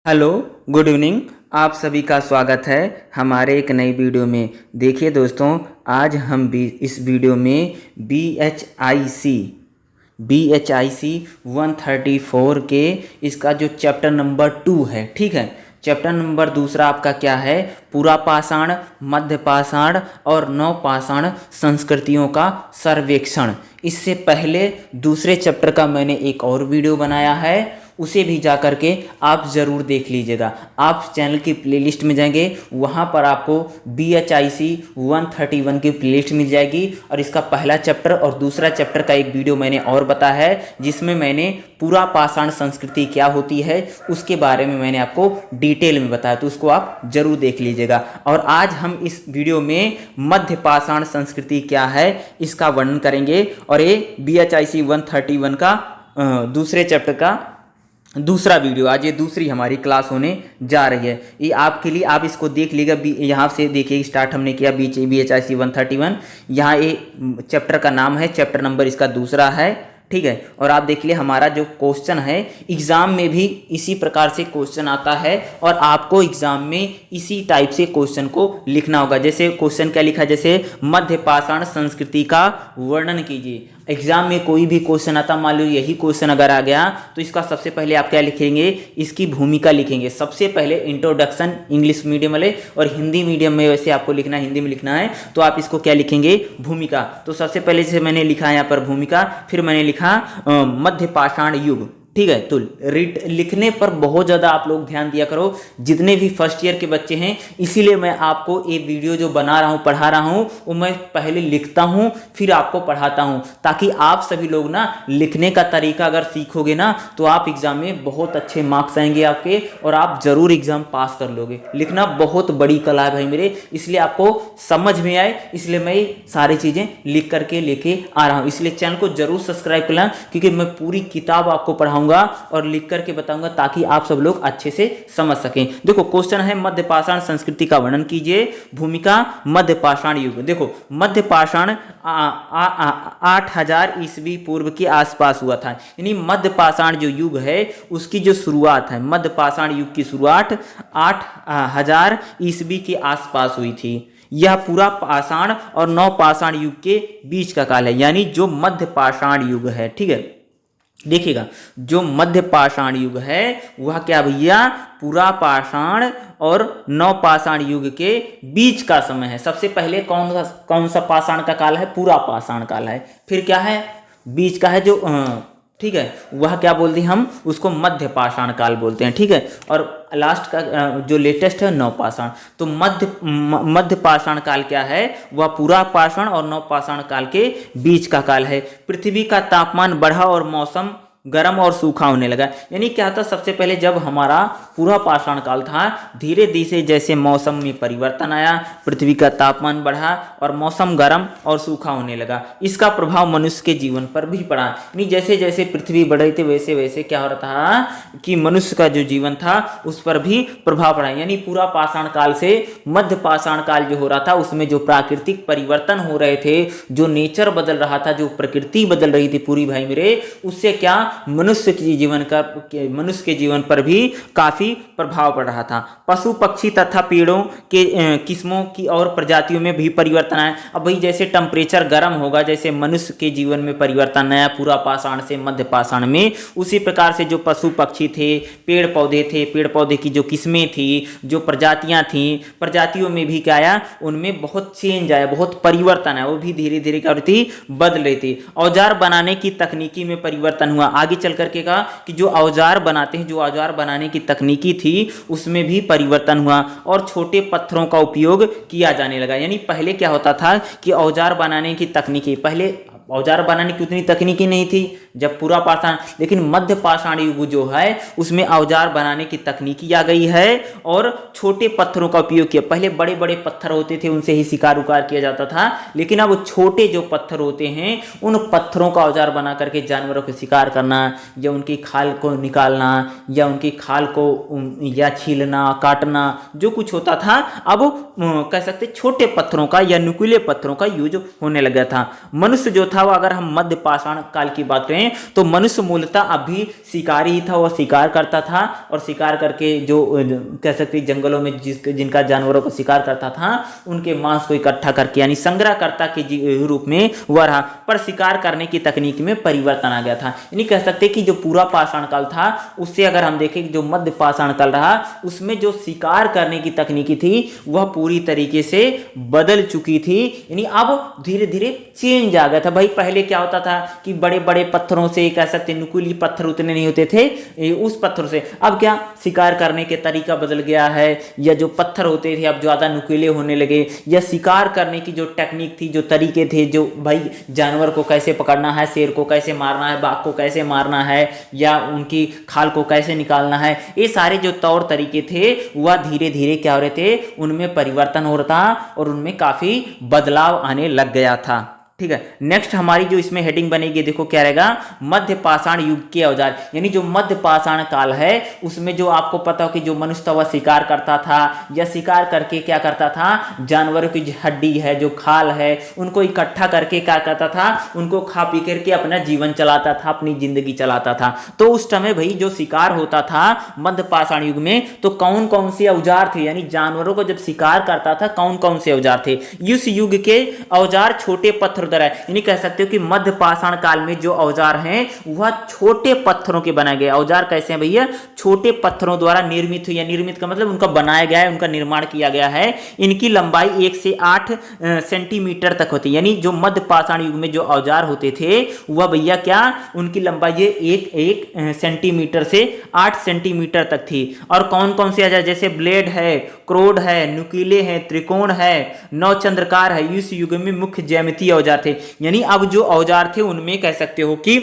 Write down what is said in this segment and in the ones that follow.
Hello, good evening. आप सभी का स्वागत है हमारे एक नई वीडियो में। देखिए दोस्तों, आज हम भी इस वीडियो में BHIC 134 के इसका जो चैप्टर नंबर 2 है, ठीक है। चैप्टर नंबर दूसरा आपका क्या है? पूरा पाषाण, मध्य पाषाण और नवपाषाण संस्कृतियों का सर्वेक्षण। इससे पहले दूसरे चैप्टर का मैंने एक और वीडियो बनाया है, उसे भी जा कर के आप ज़रूर देख लीजिएगा। आप चैनल की प्लेलिस्ट में जाएंगे, वहाँ पर आपको BHIC 131 की प्लेलिस्ट मिल जाएगी और इसका पहला चैप्टर और दूसरा चैप्टर का एक वीडियो मैंने और बताया है, जिसमें मैंने पूरा पाषाण संस्कृति क्या होती है उसके बारे में मैंने आपको डिटेल में बताया, तो उसको आप जरूर देख लीजिएगा। और आज हम इस वीडियो में मध्य पाषाण संस्कृति क्या है इसका वर्णन करेंगे और ये BHIC 131 का दूसरे चैप्टर का दूसरा वीडियो। आज ये दूसरी हमारी क्लास होने जा रही है। ये आपके लिए, आप इसको देख लीजिएगा। यहाँ से देखिए, स्टार्ट हमने किया BHIC 131। यहाँ ये चैप्टर का नाम है, चैप्टर नंबर इसका दूसरा है, ठीक है। और आप देख लिए हमारा जो क्वेश्चन है, एग्जाम में भी इसी प्रकार से क्वेश्चन आता है और आपको एग्जाम में इसी टाइप से क्वेश्चन को लिखना होगा। जैसे क्वेश्चन क्या लिखा है, जैसे मध्य पाषाण संस्कृति का वर्णन कीजिए। एग्जाम में कोई भी क्वेश्चन आता, मान लो यही क्वेश्चन अगर आ गया, तो इसका सबसे पहले आप क्या लिखेंगे? इसकी भूमिका लिखेंगे। सबसे पहले इंट्रोडक्शन, इंग्लिश मीडियम वाले, और हिंदी मीडियम में वैसे आपको लिखना है, हिंदी में लिखना है तो आप इसको क्या लिखेंगे? भूमिका। तो सबसे पहले जैसे मैंने लिखा है यहाँ पर भूमिका, फिर मैंने लिखा मध्य पाषाण युग, ठीक है। तो लिखने पर बहुत ज़्यादा आप लोग ध्यान दिया करो, जितने भी फर्स्ट ईयर के बच्चे हैं। इसीलिए मैं आपको ये वीडियो जो बना रहा हूँ, पढ़ा रहा हूँ, वो मैं पहले लिखता हूँ फिर आपको पढ़ाता हूँ, ताकि आप सभी लोग ना लिखने का तरीका अगर सीखोगे ना तो आप एग्जाम में बहुत अच्छे मार्क्स आएंगे आपके और आप जरूर एग्जाम पास कर लोगे। लिखना बहुत बड़ी कला है भाई मेरे, इसलिए आपको समझ में आए इसलिए मैं सारी चीज़ें लिख करके लेके आ रहा हूँ। इसलिए चैनल को जरूर सब्सक्राइब कर लें, क्योंकि मैं पूरी किताब आपको पढ़ाऊंगा और लिख करके बताऊंगा ताकि आप सब लोग अच्छे से समझ सकें। देखो क्वेश्चन है, मध्य पाषाण संस्कृति का वर्णन कीजिए। भूमिका, मध्य पाषाण युग। देखो मध्य पाषाण 8000 ईस्वी पूर्व के आसपास हुआ था। यानी मध्य पाषाण जो युग है उसकी जो शुरुआत है, मध्य पाषाण युग की शुरुआत 8000 ईस्वी के आसपास हुई थी। यह पूरा पाषाण और नवपाषाण युग के बीच का काल है, यानी जो मध्य पाषाण युग है, ठीक है। देखिएगा, जो मध्य पाषाण युग है वह क्या भैया? पूरा पाषाण और नवपाषाण युग के बीच का समय है। सबसे पहले कौन सा पाषाण का काल है? पूरा पाषाण काल है। फिर क्या है? बीच का है जो, ठीक है, वह क्या बोलते हैं हम उसको? मध्य पाषाण काल बोलते हैं, ठीक है। और लास्ट का जो लेटेस्ट है नवपाषाण। तो मध्य पाषाण काल क्या है? वह पूरा पाषाण और नवपाषाण काल के बीच का काल है। पृथ्वी का तापमान बढ़ा और मौसम गर्म और सूखा होने लगा। यानी क्या था? सबसे पहले जब हमारा पूरा पाषाण काल था, धीरे धीरे जैसे मौसम में परिवर्तन आया, पृथ्वी का तापमान बढ़ा और मौसम गर्म और सूखा होने लगा। इसका प्रभाव मनुष्य के जीवन पर भी पड़ा। यानी जैसे जैसे पृथ्वी बढ़ रही थी वैसे वैसे क्या हो रहा था कि मनुष्य का जो जीवन था उस पर भी प्रभाव पड़ा। यानी पूरा पाषाण काल से मध्य पाषाण काल जो हो रहा था उसमें जो प्राकृतिक परिवर्तन हो रहे थे, जो नेचर बदल रहा था, जो प्रकृति बदल रही थी पूरी भाई मेरे, उससे क्या मनुष्य के जीवन पर भी काफी प्रभाव पड़ रहा था। पशु पक्षी तथा पेड़ों के किस्मों की और प्रजातियों में भी परिवर्तन आया। अब भाई जैसे टेम्परेचर गर्म होगा, जैसे मनुष्य के जीवन में परिवर्तन आया पूरा पाषाण से मध्य पाषाण में, उसी प्रकार से जो पशु पक्षी थे, पेड़ पौधे थे, पेड़ पौधे की जो किस्में थी, जो प्रजातियां थी, प्रजातियों में भी क्या आया? उनमें बहुत चेंज आया, बहुत परिवर्तन आया। वो भी धीरे धीरे क्या होती? बदल रही थी। औजार बनाने की तकनीकी में परिवर्तन हुआ। आगे चल करके कहा कि जो औजार बनाते हैं, जो औजार बनाने की तकनीकी थी उसमें भी परिवर्तन हुआ और छोटे पत्थरों का उपयोग किया जाने लगा। यानी पहले क्या होता था कि औजार बनाने की तकनीकी, पहले औजार बनाने की उतनी तकनीकी नहीं थी जब पूरा पाषाण, लेकिन मध्य पाषाण युग जो है उसमें औजार बनाने की तकनीकी आ गई है और छोटे पत्थरों का उपयोग किया। पहले बड़े बड़े पत्थर होते थे, उनसे ही शिकार उकार किया जाता था, लेकिन अब छोटे जो पत्थर होते हैं उन पत्थरों का औजार बना करके जानवरों को शिकार करना, या उनकी खाल को निकालना, या उनकी खाल को या छीलना, काटना, जो कुछ होता था अब कह सकते छोटे पत्थरों का या नुकीले पत्थरों का यूज होने लगा था। मनुष्य जो था, अगर हम मध्य पाषाण काल की बात करें में, तो मनुष्य मूलतः अब भी शिकारी ही था। वह शिकार करता था और शिकार करके जो कह सकते जंगलों में जिनका जानवरों को शिकार करता था उनके मांस को इकट्ठा करके यानी संग्रहकर्ता के रूप में वह रहा। पर शिकार करने की तकनीक में परिवर्तन आ गया था। यानी कह सकते कि जो पूरा पाषाण काल था उससे अगर हम देखें जो मध्य पाषाण काल रहा उसमें जो शिकार करने की तकनीकी थी वह पूरी तरीके से बदल चुकी थी। यानी अब धीरे धीरे चेंज आ गया था। भाई पहले क्या होता था कि बड़े बड़े पत्थरों से कह सकते नुकीले पत्थर उतने नहीं होते थे, उस पत्थरों से अब क्या शिकार करने के तरीका बदल गया है, या जो पत्थर होते थे अब ज्यादा नुकीले होने लगे, या शिकार करने की जो टेक्निक थी जो तरीके थे जो भाई जानवर को कैसे पकड़ना है, शेर को कैसे मारना है, बाघ को कैसे मारना है, या उनकी खाल को कैसे निकालना है, ये सारे जो तौर तरीके थे वह धीरे धीरे क्या हो रहे थे उनमें परिवर्तन हो रहा था और उनमें काफी बदलाव आने लग गया था। ठीक है, नेक्स्ट हमारी जो इसमें हेडिंग बनेगी देखो क्या रहेगा, मध्य पाषाण युग के औजार। यानी जो मध्य पाषाण काल है उसमें जो आपको पता हो कि जो मनुष्य था वह शिकार करता था या शिकार करके क्या करता था जानवरों की हड्डी है जो खाल है उनको इकट्ठा करके क्या करता था उनको खा पी करके अपना जीवन चलाता था, अपनी जिंदगी चलाता था। तो उस समय भाई जो शिकार होता था मध्य पाषाण युग में तो कौन कौन से औजार थे, यानी जानवरों को जब शिकार करता था कौन कौन से औजार थे। इस युग के औजार छोटे पत्थर है, यानी कह सकते हो कि मध्य पाषाण काल में जो औजार हैं वह छोटे पत्थरों के बनाए गए। औजार कैसे हैं भैया, छोटे पत्थरों द्वारा निर्मित हुई, या निर्मित का मतलब उनका बनाया गया है, उनका निर्माण किया गया है। इनकी लंबाई 1 से 8 सेंटीमीटर तक होती है। यानी जो मध्य पाषाण युग में जो औजार होते थे वह भैया क्या उनकी लंबाई 1 सेंटीमीटर से 8 सेंटीमीटर तक थी। और कौन कौन से औजार, जैसे ब्लेड है, क्रोड है, नुकीले हैं, त्रिकोण है, नौचंद्रकार है। इस युग में मुख्य ज्यामितीय औजार थे। यानी अब जो औजार थे उनमें कह सकते हो कि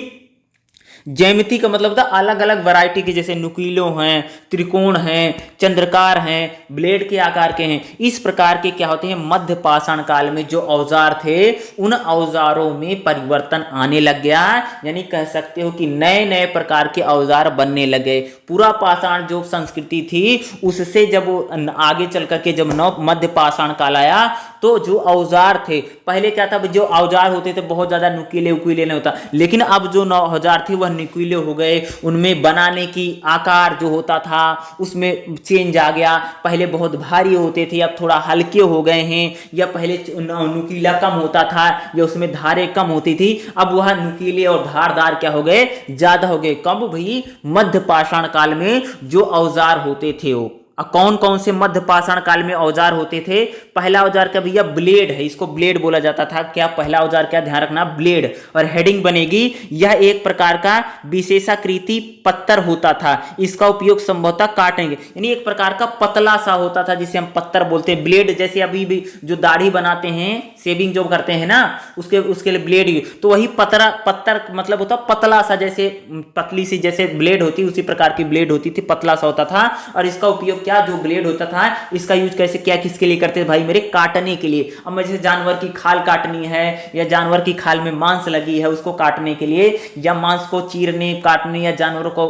ज्यामिति का मतलब था अलग अलग वैरायटी के, जैसे नुकीलों हैं, त्रिकोण हैं, चंद्रकार हैं, ब्लेड के आकार के हैं। इस प्रकार के क्या होते हैं मध्य पाषाण काल में जो औजार थे उन औजारों में परिवर्तन आने लग गया। यानी कह सकते हो कि नए नए प्रकार के औजार बनने लगे। पूरा पाषाण जो संस्कृति थी उससे जब आगे चल करके जब मध्य पाषाण काल आया तो जो औजार थे पहले क्या था, जो औजार होते थे बहुत ज्यादा नुकीले उकीले नहीं होता, लेकिन अब जो औजार थे वह नुकीले हो गए। उनमें बनाने की आकार जो होता था उसमें चेंज आ गया। पहले बहुत भारी होते थे अब थोड़ा हल्के हो गए हैं, या पहले नुकीला कम होता था या उसमें धारें कम होती थी, अब वह नुकीले और धारदार क्या हो गए ज्यादा हो गए। कब भाई मध्य पाषाण काल में जो औजार होते थे वो कौन कौन से मध्य पाषाण काल में औजार होते थे। पहला औजार क्या भैया ब्लेड है, इसको ब्लेड बोला जाता था। क्या पहला औजार क्या ध्यान रखना ब्लेड। और हेडिंग बनेगी यह एक प्रकार का विशेषाकृति पत्थर होता था, इसका उपयोग संभवतः काटेंगे, यानी एक प्रकार का पतला सा होता था जिसे हम पत्थर बोलते हैं। ब्लेड जैसे अभी भी जो दाढ़ी बनाते हैं शेविंग जो करते हैं ना उसके लिए ब्लेड, तो वही पत्थर मतलब होता पतला सा, जैसे पतली सी जैसे ब्लेड होती उसी प्रकार की ब्लेड होती थी, पतला सा होता था। और इसका उपयोग क्या जो ब्लेड होता था इसका यूज कैसे क्या किसके लिए करते थे भाई मेरे काटने के लिए। अब मैं जैसे जानवर की खाल काटनी है या जानवर की खाल में मांस लगी है उसको काटने के लिए, या मांस को चीरने काटने, या जानवरों को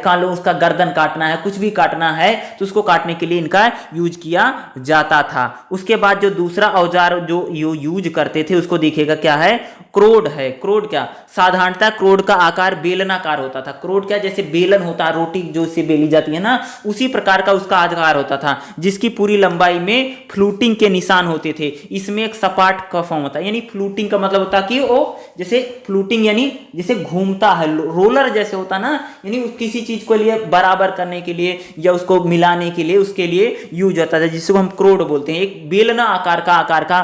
कालो उसका गर्दन काटना है, कुछ भी काटना है तो उसको काटने के लिए इनका यूज किया जाता था। उसके बाद जो दूसरा औजार जो यूज करते थे उसको देखिएगा क्या है क्रोड है। क्रोड क्या साधारणतः क्रोड का आकार बेलनाकार होता था। क्रोड क्या जैसे बेलन होता है रोटी जो इससे बेली जाती है ना उसी प्रकार का उसका आकार होता था, जिसकी पूरी लंबाई में फ्लूटिंग के निशान होते थे। इसमें एक सपाट का फॉर्म होता है, यानी फ्लूटिंग का मतलब होता है कि वो जैसे फ्लूटिंग यानी जैसे घूमता है, रोलर जैसे होता है ना, यानी किसी चीज को लिए बराबर करने के लिए या उसको मिलाने के लिए उसके लिए यूज होता था, जिसको हम क्रोड बोलते हैं। एक बेलना आकार का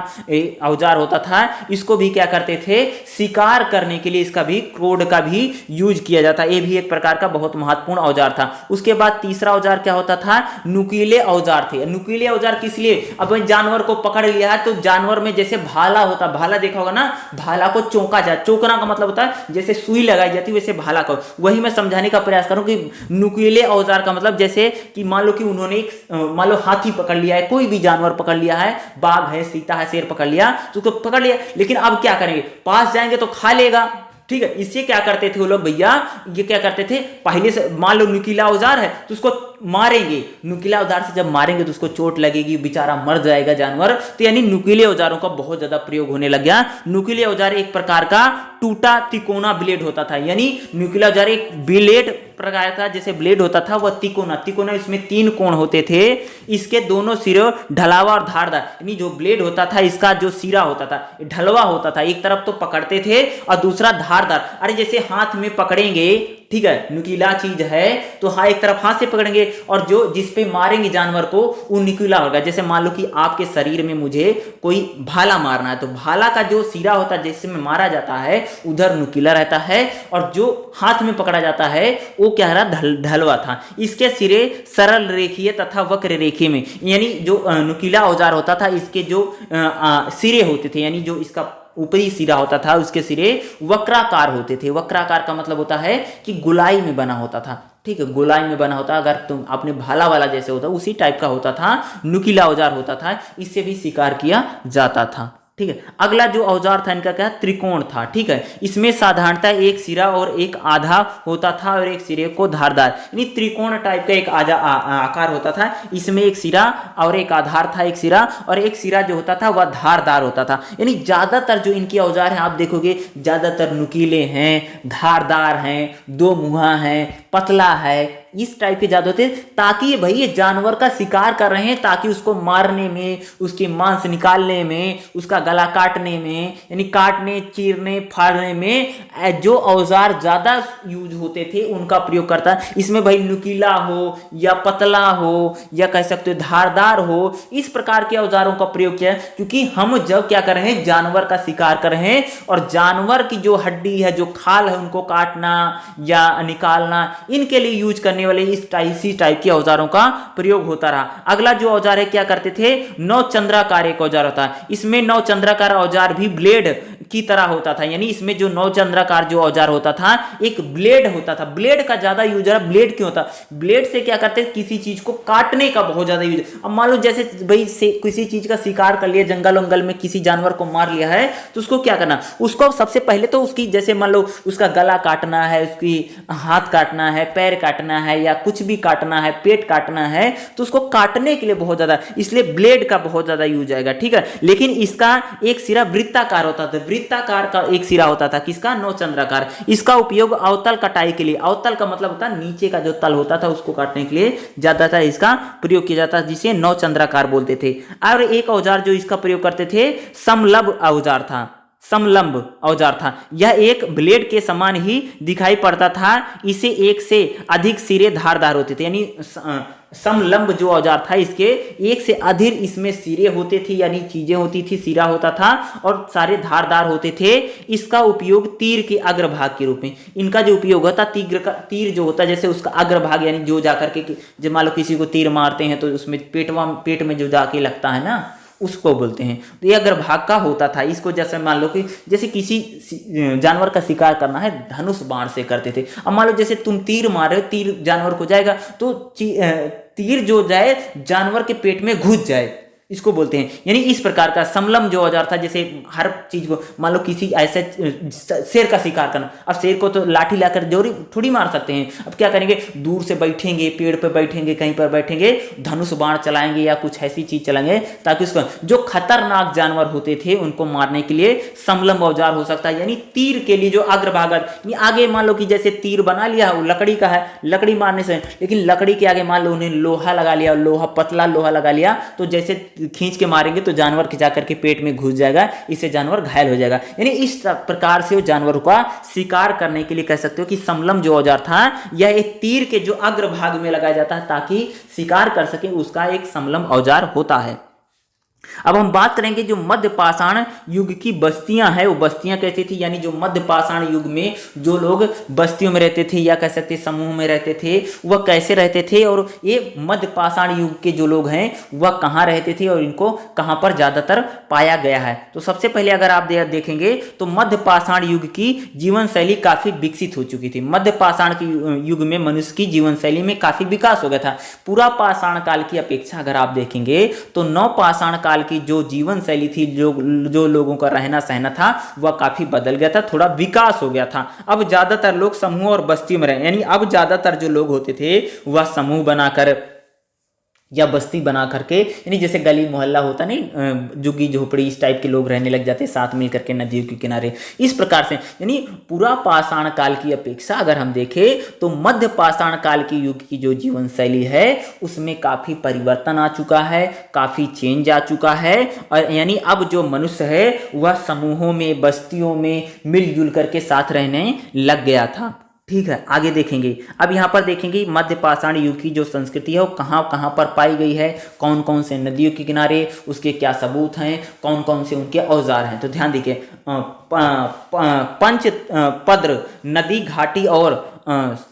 औजार होता था। इसको भी क्या करते थे शिकार करने के लिए इसका भी क्रोड का भी यूज किया जाता। ये भी एक प्रकार का बहुत महत्वपूर्ण औजार था। उसके बाद तीसरा औजार क्या होता था नुकीले औजार थे। नुकीले औजार किस लिए, अब जानवर को पकड़ लिया है तो जानवर में जैसे भाला होता, भाला देखा होगा ना, भाला को चौंका जाए, चौंकना का मतलब होता है जैसे सुई लगाई जाती है वैसे भाला को, वही मैं समझाने का प्रयास करूं कि नुकीले औजार का मतलब जैसे कि मान लो कि उन्होंने मान लो हाथी पकड़ लिया है, कोई भी जानवर पकड़ लिया है, बाघ है, सीता है, शेर पकड़ लिया तो उसको पकड़ लिया, लेकिन अब क्या करेंगे पास जाएंगे तो खा लेगा। ठीक है, इससे क्या करते थे वो लोग भैया, ये क्या करते थे पहले से मान लो नुकीला औजार है तो उसको मारेंगे, नुकीला औजार से जब मारेंगे तो उसको चोट लगेगी, बेचारा मर जाएगा जानवर। तो यानी नुकीले औजारों का बहुत ज्यादा प्रयोग होने लग गया। नुकीले औजार एक प्रकार का टूटा तिकोना ब्लेड होता था, यानी नुकीला औजार एक ब्लेड प्रकार का जैसे ब्लेड होता था वह तिकोना, इसमें 3 कोण होते थे, इसके दोनों सिरे ढलावा और धारदार, यानी जो ब्लेड होता था इसका जो सिरा होता था ढलवा होता था, एक तरफ तो पकड़ते थे और दूसरा धारदार। अरे जैसे हाथ में पकड़ेंगे, ठीक है, नुकीला चीज है तो हाँ एक तरफ हाथ से पकड़ेंगे और जो जिस पे मारेंगे जानवर को वो नुकीला होगा। जैसे मान लो कि आपके शरीर में मुझे कोई भाला मारना है तो भाला का जो सिरा होता है जिसमें मारा जाता है उधर नुकीला रहता है और जो हाथ में पकड़ा जाता है वो क्या रहा, ढलवा था। इसके सिरे सरल रेखीय तथा वक्र रेखीय में, यानी जो नुकीला औजार होता था इसके जो सिरे होते थे, यानी जो इसका ऊपरी सिरा होता था उसके सिरे वक्राकार होते थे। वक्राकार का मतलब होता है कि गोलाई में बना होता था, ठीक है, गोलाई में बना होता। अगर तुम आपने भाला वाला जैसे होता उसी टाइप का होता था, नुकीला औजार होता था, इससे भी शिकार किया जाता था, ठीक है। अगला जो औजार था इनका क्या, त्रिकोण था, ठीक है। इसमें साधारणतः एक सिरा और एक आधा होता था और एक सिरे को धारदार, यानी त्रिकोण टाइप का एक आकार होता था। इसमें एक सिरा और एक आधार था, एक सिरा और एक सिरा जो होता था वह धारदार होता था। यानी ज्यादातर जो इनके औजार हैं आप देखोगे ज्यादातर नुकीले हैं, धारदार हैं, दो मुहा हैं, पतला है, इस टाइप के ज्यादा होते, ताकि भाई ये जानवर का शिकार कर रहे हैं ताकि उसको मारने में, उसके मांस निकालने में, उसका गला काटने में, यानी काटने, चीरने, फाड़ने में जो औजार ज्यादा यूज होते थे उनका प्रयोग करता है। इसमें भाई नुकीला हो या पतला हो या कह सकते हो धारदार हो, इस प्रकार के औजारों का प्रयोग किया है। क्योंकि हम जब क्या कर रहे हैं, जानवर का शिकार कर रहे हैं और जानवर की जो हड्डी है, जो खाल है, उनको काटना या निकालना, इनके लिए यूज करने वाले इसी टाइप के औजारों का प्रयोग होता रहा। अगला जो औजार है क्या करते थे, नौचंद्राकार एक औजार होता है। इसमें नौचंद्राकार औजार भी ब्लेड की तरह होता था, यानी इसमें जो नौचंद्राकार जो औजार होता था एक ब्लेड होता था। ब्लेड का ज्यादा यूज है। ब्लेड क्यों होता, ब्लेड से क्या करते, किसी चीज को काटने का बहुत ज्यादा यूज। अब मान लो जैसे भाई किसी चीज का शिकार कर लिया, जंगल वंगल में किसी जानवर को मार लिया है तो उसको क्या करना, उसको सबसे पहले तो उसकी जैसे मान लो उसका गला काटना है, उसकी हाथ काटना है, पैर काटना है या कुछ भी काटना है, पेट काटना है, तो उसको काटने के लिए बहुत ज्यादा, इसलिए ब्लेड का बहुत ज्यादा यूज आएगा, ठीक है। लेकिन इसका एक सिरा वृत्ताकार होता था, वृत्ताकार का एक सिरा होता था, किसका, नौचंद्राकार। इसका उपयोग अवतल कटाई के लिए, अवतल का मतलब होता है नीचे का जो तल होता था उसको काटने के लिए ज्यादातर इसका प्रयोग किया जाता, जिसे नौचंद्राकार बोलते थे। और एक औजार जो इसका प्रयोग करते थे, समलंब औजार था, समलंब औजार था। यह एक ब्लेड के समान ही दिखाई पड़ता था, इसे एक से अधिक सिरे धारदार होते थे, यानी समलंब जो औजार था इसके एक से अधिक इसमें सिरे होते थे, यानी चीजें होती थी, सिरा होता था और सारे धारदार होते थे। इसका उपयोग तीर के अग्रभाग के रूप में, इनका जो उपयोग होता, तीर जो होता जैसे उसका अग्रभाग, यानी जो जाकर के जब मान लो किसी को तीर मारते हैं तो उसमें पेट में जो जाके लगता है ना, उसको बोलते हैं। तो ये अग्रभाग का होता था। इसको जैसे मान लो कि जैसे किसी जानवर का शिकार करना है, धनुष बाण से करते थे। अब मान लो जैसे तुम तीर मार रहे हो, तीर जानवर को जाएगा तो तीर जो जाए जानवर के पेट में घुस जाए, इसको बोलते हैं। यानी इस प्रकार का समलंब जो औजार था, जैसे हर चीज को मान लो किसी ऐसे शेर का शिकार करना, अब शेर को तो लाठी लाकर जोरी थोड़ी मार सकते हैं, अब क्या करेंगे, दूर से बैठेंगे, पेड़ पर बैठेंगे, कहीं पर बैठेंगे, धनुष बाण चलाएंगे या कुछ ऐसी चीज चलाएंगे ताकि उसको, जो खतरनाक जानवर होते थे उनको मारने के लिए समलंब औजार हो सकता है। यानी तीर के लिए जो अग्रभाग, आगे मान लो कि जैसे तीर बना लिया वो लकड़ी का है, लकड़ी मारने से, लेकिन लकड़ी के आगे मान लो उन्हें लोहा लगा लिया, लोहा पतला लोहा लगा लिया, तो जैसे खींच के मारेंगे तो जानवर के जाकर के पेट में घुस जाएगा, इससे जानवर घायल हो जाएगा। यानी इस प्रकार से जानवर का शिकार करने के लिए कह सकते हो कि समलंब जो औजार था यह एक तीर के जो अग्रभाग में लगाया जाता है ताकि शिकार कर सके, उसका एक समलंब औजार होता है। अब हम बात करेंगे जो मध्य पाषाण युग की बस्तियां हैं, वो बस्तियां कैसी थी, यानी जो मध्य पाषाण युग में जो लोग बस्तियों में रहते थे या कह सकते समूह में रहते थे, वह कैसे रहते थे, और ये मध्य पाषाण युग के जो लोग हैं वह कहाँ रहते थे और इनको कहाँ पर ज्यादातर पाया गया है। तो सबसे पहले अगर आप देखेंगे तो मध्य पाषाण युग की जीवन शैली काफी विकसित हो चुकी थी। मध्य पाषाण के युग में मनुष्य की जीवन शैली में काफी विकास हो गया था। पूरा पाषाण काल की अपेक्षा अगर आप देखेंगे तो नव पाषाण काल काल की जो जीवन शैली थी, जो लोगों का रहना सहना था, वह काफी बदल गया था, थोड़ा विकास हो गया था। अब ज्यादातर लोग समूह और बस्तियों में रहे, यानी अब ज्यादातर जो लोग होते थे वह समूह बनाकर या बस्ती बना करके, यानी जैसे गली मोहल्ला होता नहीं, झुग्गी झोपड़ी, इस टाइप के लोग रहने लग जाते साथ मिल करके नदियों के किनारे। इस प्रकार से यानी पूरा पाषाण काल की अपेक्षा अगर हम देखें तो मध्य पाषाण काल की युग की जो जीवन शैली है उसमें काफी परिवर्तन आ चुका है, काफी चेंज आ चुका है। और यानी अब जो मनुष्य है वह समूहों में, बस्तियों में मिलजुल करके साथ रहने लग गया था। ठीक है, आगे देखेंगे। अब यहाँ पर देखेंगे मध्य पाषाण युग की जो संस्कृति है वो कहाँ कहाँ पर पाई गई है, कौन कौन से नदियों के किनारे, उसके क्या सबूत हैं, कौन कौन से उनके औजार हैं। तो ध्यान दीजिए, पंचपद्र नदी घाटी और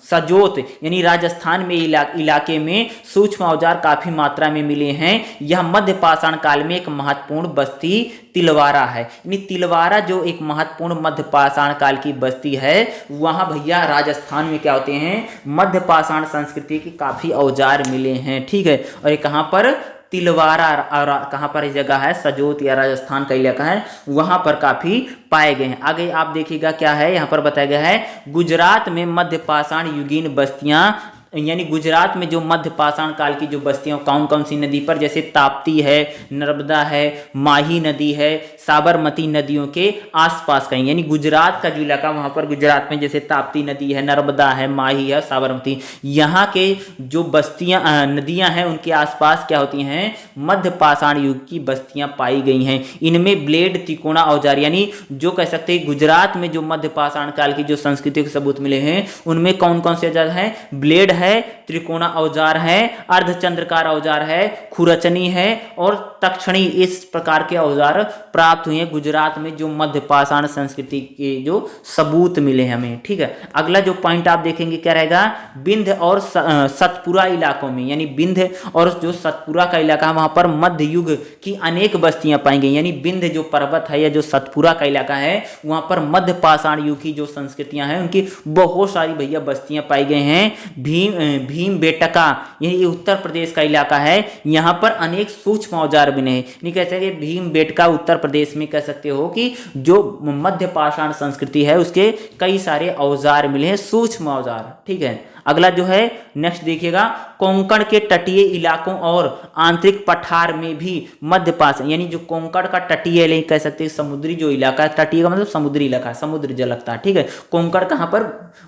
सजोत यानी राजस्थान में इलाके में सूक्ष्म औजार काफी मात्रा में मिले हैं। यह मध्य पाषाण काल में एक महत्वपूर्ण बस्ती तिलवारा है। यानी तिलवारा जो एक महत्वपूर्ण मध्य पाषाण काल की बस्ती है, वहां भैया राजस्थान में क्या होते हैं, मध्य पाषाण संस्कृति के काफी औजार मिले हैं। ठीक है, और ये कहां पर, तिलवारा, और कहां पर जगह है, सजोत या राजस्थान का इलाका है, वहां पर काफी पाए गए हैं। आगे आप देखिएगा क्या है, यहाँ पर बताया गया है गुजरात में मध्य पाषाण युगीन बस्तियां, यानी गुजरात में जो मध्य पाषाण काल की जो बस्तियां कौन कौन सी नदी पर, जैसे ताप्ती है, नर्मदा है, माही नदी है, साबरमती नदियों के आसपास कहीं, यानी गुजरात का जो इलाका वहां पर गुजरात में जैसे ताप्ती नदी है, नर्मदा है, माही है, साबरमती, यहाँ के जो बस्तियां नदियां हैं उनके आसपास क्या होती हैं, मध्य पाषाण युग की बस्तियां पाई गई हैं। इनमें ब्लेड, तिकोना औजार, यानी जो कह सकते हैं गुजरात में जो मध्य पाषाण काल की जो संस्कृति के सबूत मिले हैं उनमें कौन कौन से औजार हैं, ब्लेड है, त्रिकोणा औजार है, अर्धचंद्रकार औजार है, खुरचनी है और तक्षणी, इस प्रकार के औजार प्राप्त हुए हैं गुजरात में जो मध्य पाषाण संस्कृति के जो सबूत मिले हैं हमें। ठीक है, अगला जो पॉइंट आप देखेंगे क्या रहेगा, विंध्य और सतपुरा इलाकों में, यानी विंध्य और जो सतपुरा का इलाका है वहां पर मध्य युग की अनेक बस्तियां पाई गई। यानी विंध्य जो पर्वत है या जो सतपुरा का इलाका है वहां पर मध्य पाषाण युग की जो संस्कृतियां हैं उनकी बहुत सारी भैया बस्तियां पाई गई हैं। भीमबेटका ये उत्तर प्रदेश का इलाका है, यहाँ पर अनेक सूक्ष्म औजार बने हैं। नहीं कह सकते भीमबेटका उत्तर प्रदेश में कह सकते हो कि जो मध्य पाषाण संस्कृति है उसके कई सारे औजार मिले हैं, सूक्ष्म औजार। ठीक है, अगला जो है नेक्स्ट देखिएगा, कोंकण के तटीय इलाकों और आंतरिक पठार में भी मध्य पाषाण, यानी जो कोंकण का तटीय कह सकते हैं समुद्री जो इलाका है, तटीय का मतलब समुद्री इलाका, समुद्र जल लगता है। ठीक है, कोंकण कहाँ पर,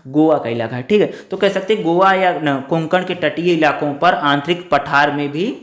गोवा का इलाका है। ठीक है, तो कह सकते हैं गोवा या कोंकण के तटीय इलाकों पर आंतरिक पठार में भी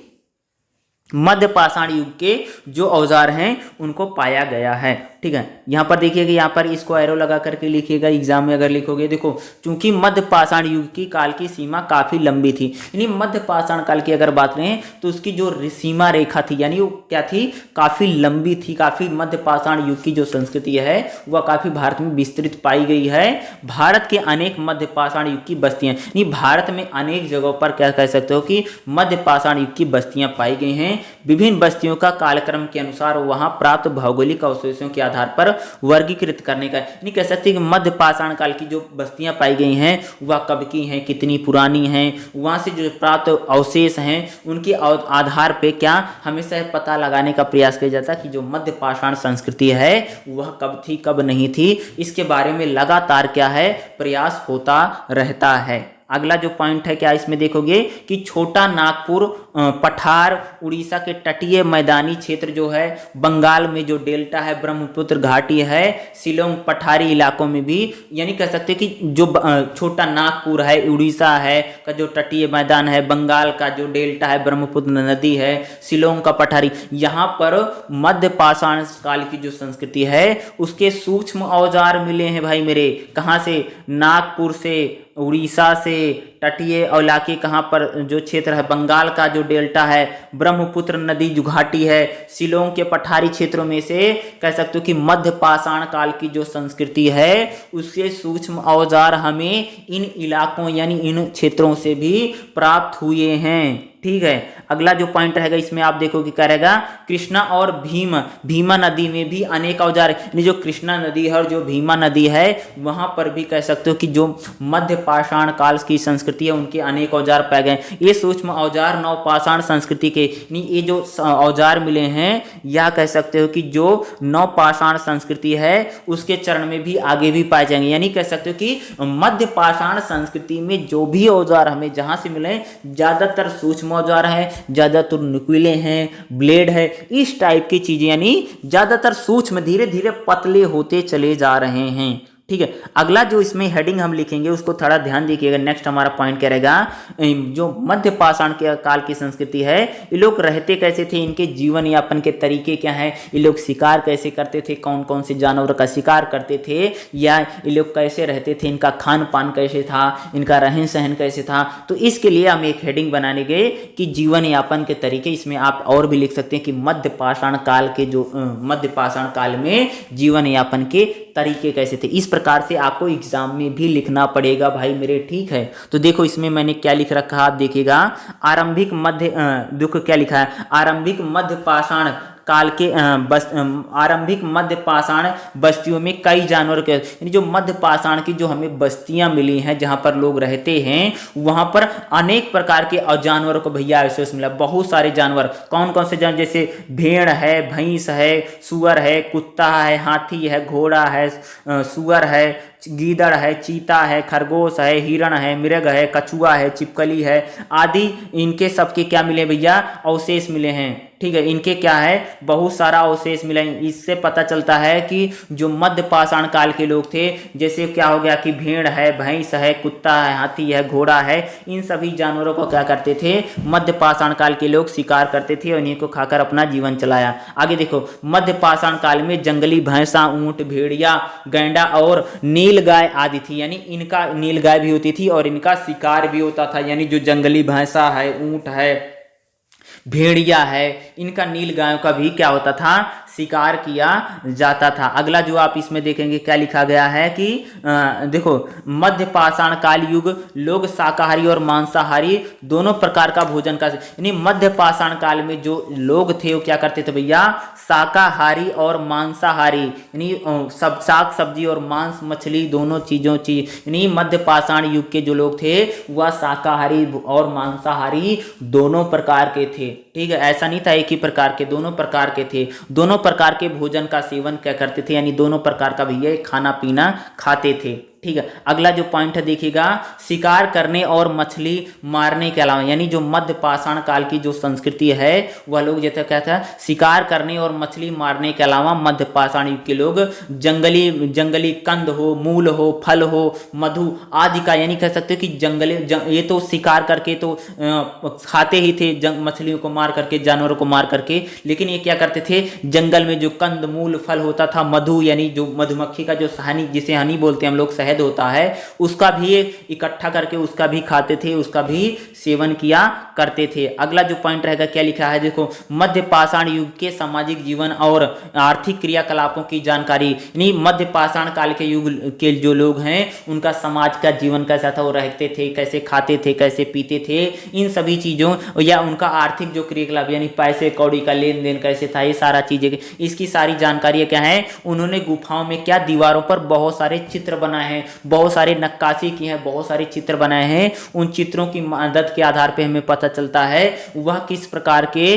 मध्य पाषाण युग के जो औजार हैं उनको पाया गया है। ठीक है, यहाँ पर देखिएगा, यहाँ पर इसको एरो लगा करके लिखिएगा एग्जाम में अगर लिखोगे। देखो, चूंकि मध्य पाषाण युग की काल की सीमा काफी लंबी थी, यानी मध्य पाषाण काल की अगर बात करें तो उसकी जो सीमा रेखा थी यानी वो क्या थी, काफी लंबी थी। काफी मध्य पाषाण युग की जो संस्कृति है वह काफी भारत में विस्तृत पाई गई है। भारत के अनेक मध्य पाषाण युग की बस्तियां, यानी भारत में अनेक जगहों पर क्या कह सकते हो कि मध्य पाषाण युग की बस्तियां पाई गई हैं। विभिन्न बस्तियों का कालक्रम के अनुसार वहां प्राप्त भौगोलिक अवशेषों के आधार पर वर्गीकृत करने का, नहीं कह सकते कि मध्य पाषाण काल की जो बस्तियां पाई गई हैं वह कब की हैं, कितनी पुरानी हैं, वहां से जो प्राप्त अवशेष हैं उनके आधार पे क्या हमेशा पता लगाने का प्रयास किया जाता है कि जो मध्य पाषाण संस्कृति है वह कब थी कब नहीं थी, इसके बारे में लगातार क्या है प्रयास होता रहता है। अगला जो पॉइंट है क्या इसमें देखोगे कि छोटा नागपुर पठार, उड़ीसा के तटीय मैदानी क्षेत्र जो है, बंगाल में जो डेल्टा है, ब्रह्मपुत्र घाटी है, शिलोंग पठारी इलाकों में भी, यानी कह सकते कि जो छोटा नागपुर है, उड़ीसा है का जो तटीय मैदान है, बंगाल का जो डेल्टा है, ब्रह्मपुत्र नदी है, शिलोंग का पठारी, यहाँ पर मध्य पाषाण काल की जो संस्कृति है उसके सूक्ष्म औजार मिले हैं भाई मेरे। कहाँ से, नागपुर से, उड़ीसा से, तटीय इलाके कहाँ पर जो क्षेत्र है, बंगाल का जो डेल्टा है, ब्रह्मपुत्र नदी जो घाटी है, शिलोंग के पठारी क्षेत्रों में से कह सकते हो कि मध्य पाषाण काल की जो संस्कृति है उसके सूक्ष्म औजार हमें इन इलाकों यानी इन क्षेत्रों से भी प्राप्त हुए हैं। ठीक है, अगला जो पॉइंट रहेगा इसमें आप देखोगे क्या रहेगा, कृष्णा और भीमा नदी में भी अनेक औजार, यानी जो कृष्णा नदी है और जो भीमा नदी है वहां पर भी कह सकते हो कि जो मध्य पाषाण काल की संस्कृति संस्कृति है उनके अनेक औजार पाए गए। ये सूक्ष्म औजार नवपाषाण संस्कृति के, ये जो औजार मिले हैं या कह सकते हो कि जो नवपाषाण संस्कृति है उसके चरण में भी आगे भी पाए जाएंगे। यानी कह सकते हो कि मध्य पाषाण संस्कृति में जो भी औजार हमें जहां से मिले ज्यादातर सूक्ष्म औजार है, ज्यादातर नुकीले हैं, ब्लेड है, इस टाइप की चीजें, यानी ज्यादातर सूक्ष्म धीरे धीरे पतले होते चले जा रहे हैं। ठीक है, अगला जो इसमें हेडिंग हम लिखेंगे उसको थोड़ा ध्यान देखिएगा। नेक्स्ट हमारा पॉइंट क्या रहेगा, जो मध्य पाषाण के काल की संस्कृति है, ये लोग रहते कैसे थे, इनके जीवन यापन के तरीके क्या है, ये लोग शिकार कैसे करते थे, कौन कौन से जानवर का शिकार करते थे, या ये लोग कैसे रहते थे, इनका खान पान कैसे था, इनका रहन सहन कैसे था। तो इसके लिए हम एक हेडिंग बनाने गए कि जीवन यापन के तरीके। इसमें आप और भी लिख सकते हैं कि मध्य पाषाण काल के जो मध्य पाषाण काल में जीवन यापन के तरीके कैसे थे। इस प्रकार से आपको एग्जाम में भी लिखना पड़ेगा भाई मेरे, ठीक है। तो देखो इसमें मैंने क्या लिख रखा है, आप देखिएगा। आरंभिक मध्य देखो क्या लिखा है, आरंभिक मध्य पाषाण काल के आरंभिक मध्य पाषाण बस्तियों में कई जानवर के, यानी जो मध्य पाषाण की जो हमें बस्तियां मिली हैं जहां पर लोग रहते हैं, वहां पर अनेक प्रकार के जानवरों को भैया ऐसे मिला, बहुत सारे जानवर। कौन कौन से जानवर, जैसे भेड़ है, भैंस है, सुअर है, कुत्ता है, हाथी है, घोड़ा है, सुअर है, गीदड़ है, चीता है, खरगोश है, हिरण है, मृग है, कछुआ है, छिपकली है आदि। इनके सबके क्या मिले भैया, अवशेष मिले हैं। ठीक है, इनके क्या है, बहुत सारा अवशेष मिले। इससे पता चलता है कि जो मध्य पाषाण काल के लोग थे, जैसे क्या हो गया कि भेड़ है, भैंस है, कुत्ता है, हाथी है, घोड़ा है, इन सभी जानवरों को क्या करते थे, मध्य पाषाण काल के लोग शिकार करते थे और इन्हीं को खाकर अपना जीवन चलाया। आगे देखो, मध्य पाषाण काल में जंगली भैंसा, ऊंट, भेड़िया, गैंडा और नीलगाय आदि थी। यानी इनका नीलगाय भी होती थी और इनका शिकार भी होता था। यानी जो जंगली भैंसा है, ऊंट है, भेड़िया है, इनका नीलगायों का भी क्या होता था, शिकार किया जाता था। अगला जो आप इसमें देखेंगे क्या लिखा गया है कि देखो, मध्य पाषाण काल युग लोग शाकाहारी और मांसाहारी दोनों प्रकार का भोजन का, यानी मध्य पाषाण काल में जो लोग थे वो क्या करते थे भैया, शाकाहारी और मांसाहारी, यानी सब साग सब्जी और मांस मछली दोनों यानी मध्य पाषाण युग के जो लोग थे वह शाकाहारी और मांसाहारी दोनों प्रकार के थे। ठीक है, ऐसा नहीं था एक ही प्रकार के, दोनों प्रकार के थे। दोनों प्रकार के भोजन का सेवन क्या करते थे, यानी दोनों प्रकार का भैया खाना पीना खाते थे। ठीक है, अगला जो पॉइंट है देखिएगा, शिकार करने और मछली मारने के अलावा, यानी जो मध्य पाषाण काल की जो संस्कृति है वह लोग जैसे क्या था, शिकार करने और मछली मारने के अलावा मध्य पाषाण युग के लोग जंगली कंद हो, मूल हो, फल हो, मधु आदि का, यानी कह सकते हो कि ये तो शिकार करके तो खाते ही थे मछलियों को मार करके, जानवरों को मार करके, लेकिन ये क्या करते थे, जंगल में जो कंद मूल फल होता था, मधु यानी जो मधुमक्खी का जो हनी, जिसे हनी बोलते हैं हम लोग, होता है, उसका भी इकट्ठा करके उसका भी खाते थे, उसका भी सेवन किया करते थे। अगला जो पॉइंट रहेगा क्या लिखा है, देखो, मध्य पाषाण युग के सामाजिक जीवन और आर्थिक क्रियाकलापों की जानकारी, यानी मध्य पाषाण काल के युग के जो लोग हैं उनका समाज का जीवन कैसा था, वो रहते थे कैसे, खाते थे कैसे, पीते थे, इन सभी चीजों, या उनका आर्थिक जो क्रियाकलाप यानी पैसे कौड़ी का लेन देन कैसे था, ये सारा चीजें, इसकी सारी जानकारी क्या है, उन्होंने गुफाओं में क्या, दीवारों पर बहुत सारे चित्र बनाए हैं, बहुत सारे नक्काशी की है, बहुत सारे चित्र बनाए हैं। उन चित्रों की मदद के आधार पे हमें पता चलता है वह किस प्रकार के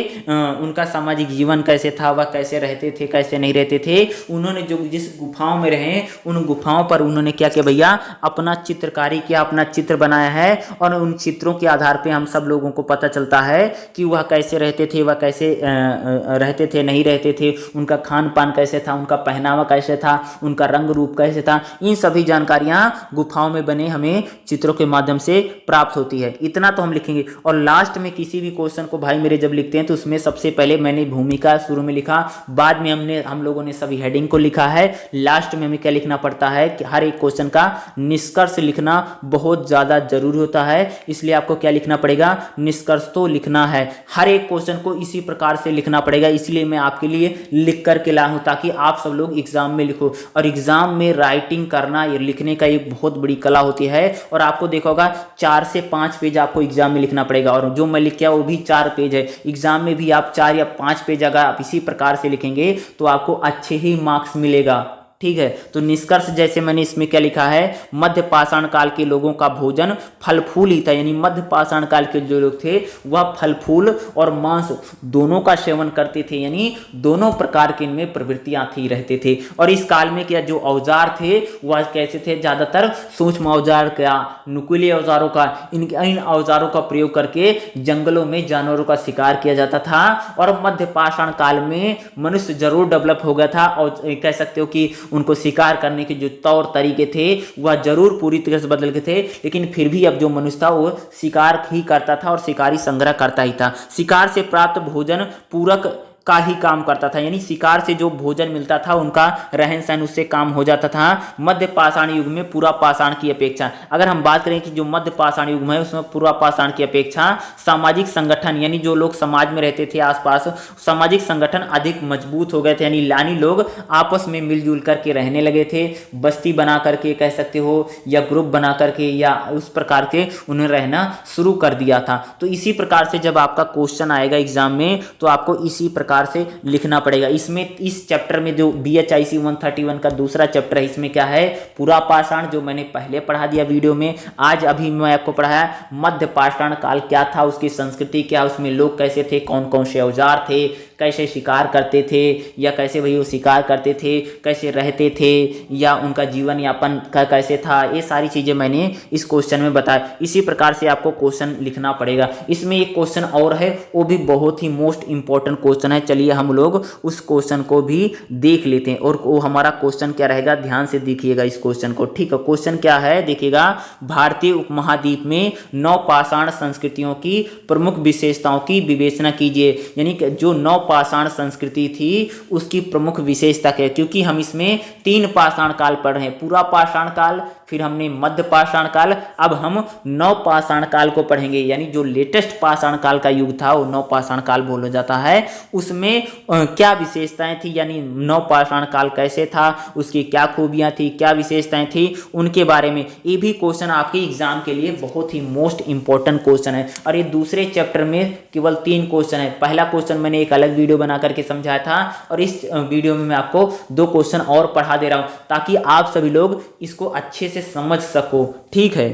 उनका सामाजिक जीवन कैसे था, वह कैसे रहते थे, कैसे नहीं रहते थे। उन्होंने जो जिस गुफाओं में रहे उन गुफाओं पर उन्होंने क्या किया भैया, अपना चित्रकारी किया, अपना चित्र बनाया है, और उन चित्रों के आधार पे हम सब लोगों को पता चलता है कि वह कैसे रहते थे, वह कैसे रहते थे, नहीं रहते थे, उनका खान पान कैसे था, उनका पहनावा कैसे था, उनका रंग रूप कैसे था। इन सभी जानकारियां गुफाओं में बने हमें चित्रों के माध्यम से प्राप्त होती है। इतना तो हम लिखेंगे। और लास्ट में किसी भी क्वेश्चन को भाई मेरे जब लिखते हैं तो उसमें सबसे पहले मैंने भूमिका शुरू में लिखा, बाद में हम लोगों ने सभी हेडिंग को लिखा है, लास्ट में हमें क्या लिखना पड़ता है कि हर एक क्वेश्चन का निष्कर्ष लिखना बहुत ज्यादा जरूरी होता है। इसलिए आपको क्या लिखना पड़ेगा, निष्कर्ष तो लिखना है। हर एक क्वेश्चन को इसी प्रकार से लिखना पड़ेगा। इसलिए मैं आपके लिए लिख करके लाया हूं ताकि आप सब लोग एग्जाम में लिखो। और एग्जाम में राइटिंग करना, ये लिखने का एक बहुत बड़ी कला होती है। और आपको देखा होगा 4 से 5 पेज आपको एग्जाम में लिखना पड़ेगा, और जो मैं लिख किया वो भी 4 पेज है। एग्जाम में भी आप 4 या 5 पेज अगर आप इसी प्रकार से लिखेंगे तो आपको अच्छे ही मार्क्स मिलेगा। ठीक है। तो निष्कर्ष जैसे मैंने इसमें क्या लिखा है, मध्य पाषाण काल के लोगों का भोजन फल फूल ही था, यानी मध्य पाषाण काल के जो लोग थे वह फल फूल और मांस दोनों का सेवन करते थे, यानी दोनों प्रकार के इनमें प्रवृत्तियां थी रहते थे। और इस काल में क्या जो औजार थे वह कैसे थे, ज्यादातर सूक्ष्म औजार का, नुकीले औजारों का, इन औजारों का प्रयोग करके जंगलों में जानवरों का शिकार किया जाता था। और मध्य पाषाण काल में मनुष्य जरूर डेवलप हो गया था और कह सकते हो कि उनको शिकार करने के जो तौर तरीके थे वह जरूर पूरी तरह से बदल गए थे, लेकिन फिर भी अब जो मनुष्य था वो शिकार ही करता था और शिकारी संग्रह करता ही था। शिकार से प्राप्त भोजन पूरक का ही काम करता था, यानी शिकार से जो भोजन मिलता था उनका रहन सहन उससे काम हो जाता था। मध्य पाषाण युग में पूरा पाषाण की अपेक्षा, अगर हम बात करें कि जो मध्य पाषाण युग में उसमें पूरा पाषाण की अपेक्षा सामाजिक संगठन, यानी जो लोग समाज में रहते थे आसपास, सामाजिक संगठन अधिक मजबूत हो गए थे, यानी लोग आपस में मिलजुल करके रहने लगे थे, बस्ती बना करके कह सकते हो या ग्रुप बना करके या उस प्रकार के उन्हें रहना शुरू कर दिया था। तो इसी प्रकार से जब आपका क्वेश्चन आएगा एग्जाम में तो आपको इसी प्रकार से लिखना पड़ेगा। इसमें इस चैप्टर में जो BHIC 131 का दूसरा चैप्टर है, इसमें क्या है, पूरा पाषाण, जो मैंने पहले पढ़ा दिया वीडियो में। आज अभी मैं आपको पढ़ाया मध्य पाषाण काल क्या था, उसकी संस्कृति क्या, उसमें लोग कैसे थे, कौन कौन से औजार थे, कैसे शिकार करते थे या कैसे भाई वो शिकार करते थे, कैसे रहते थे या उनका जीवन यापन कैसे था, ये सारी चीजें मैंने इस क्वेश्चन में बताया। इसी प्रकार से आपको क्वेश्चन लिखना पड़ेगा। इसमें एक क्वेश्चन और है, वो भी बहुत ही मोस्ट इंपॉर्टेंट क्वेश्चन है। चलिए हम लोग उस क्वेश्चन को भी देख लेते हैं। और वो हमारा क्वेश्चन क्या रहेगा, ध्यान से देखिएगा इस क्वेश्चन को, ठीक है। क्वेश्चन क्या है देखिएगा, भारतीय उपमहाद्वीप में नौ पाषाण संस्कृतियों की प्रमुख विशेषताओं की विवेचना कीजिए, यानी कि जो नौ पाषाण संस्कृति थी उसकी प्रमुख विशेषता क्या है, क्योंकि हम इसमें 3 पाषाण काल पढ़ रहे हैं, पूरा पाषाण काल, फिर हमने मध्य पाषाण काल, अब हम नौ पाषाण काल को पढ़ेंगे, यानी जो लेटेस्ट पाषाण काल का युग था वो नौ पाषाण काल बोला जाता है। उसमें क्या विशेषताएं थी, यानी नौ पाषाण काल कैसे था, उसकी क्या खूबियां थी, क्या विशेषताएं थी, उनके बारे में। ये भी क्वेश्चन आपके एग्जाम के लिए बहुत ही मोस्ट इंपॉर्टेंट क्वेश्चन है। और ये दूसरे चैप्टर में केवल 3 क्वेश्चन है। पहला क्वेश्चन मैंने एक अलग वीडियो बना करके समझाया था और इस वीडियो में मैं आपको 2 क्वेश्चन और पढ़ा दे रहा हूं ताकि आप सभी लोग इसको अच्छे से समझ सको, ठीक है।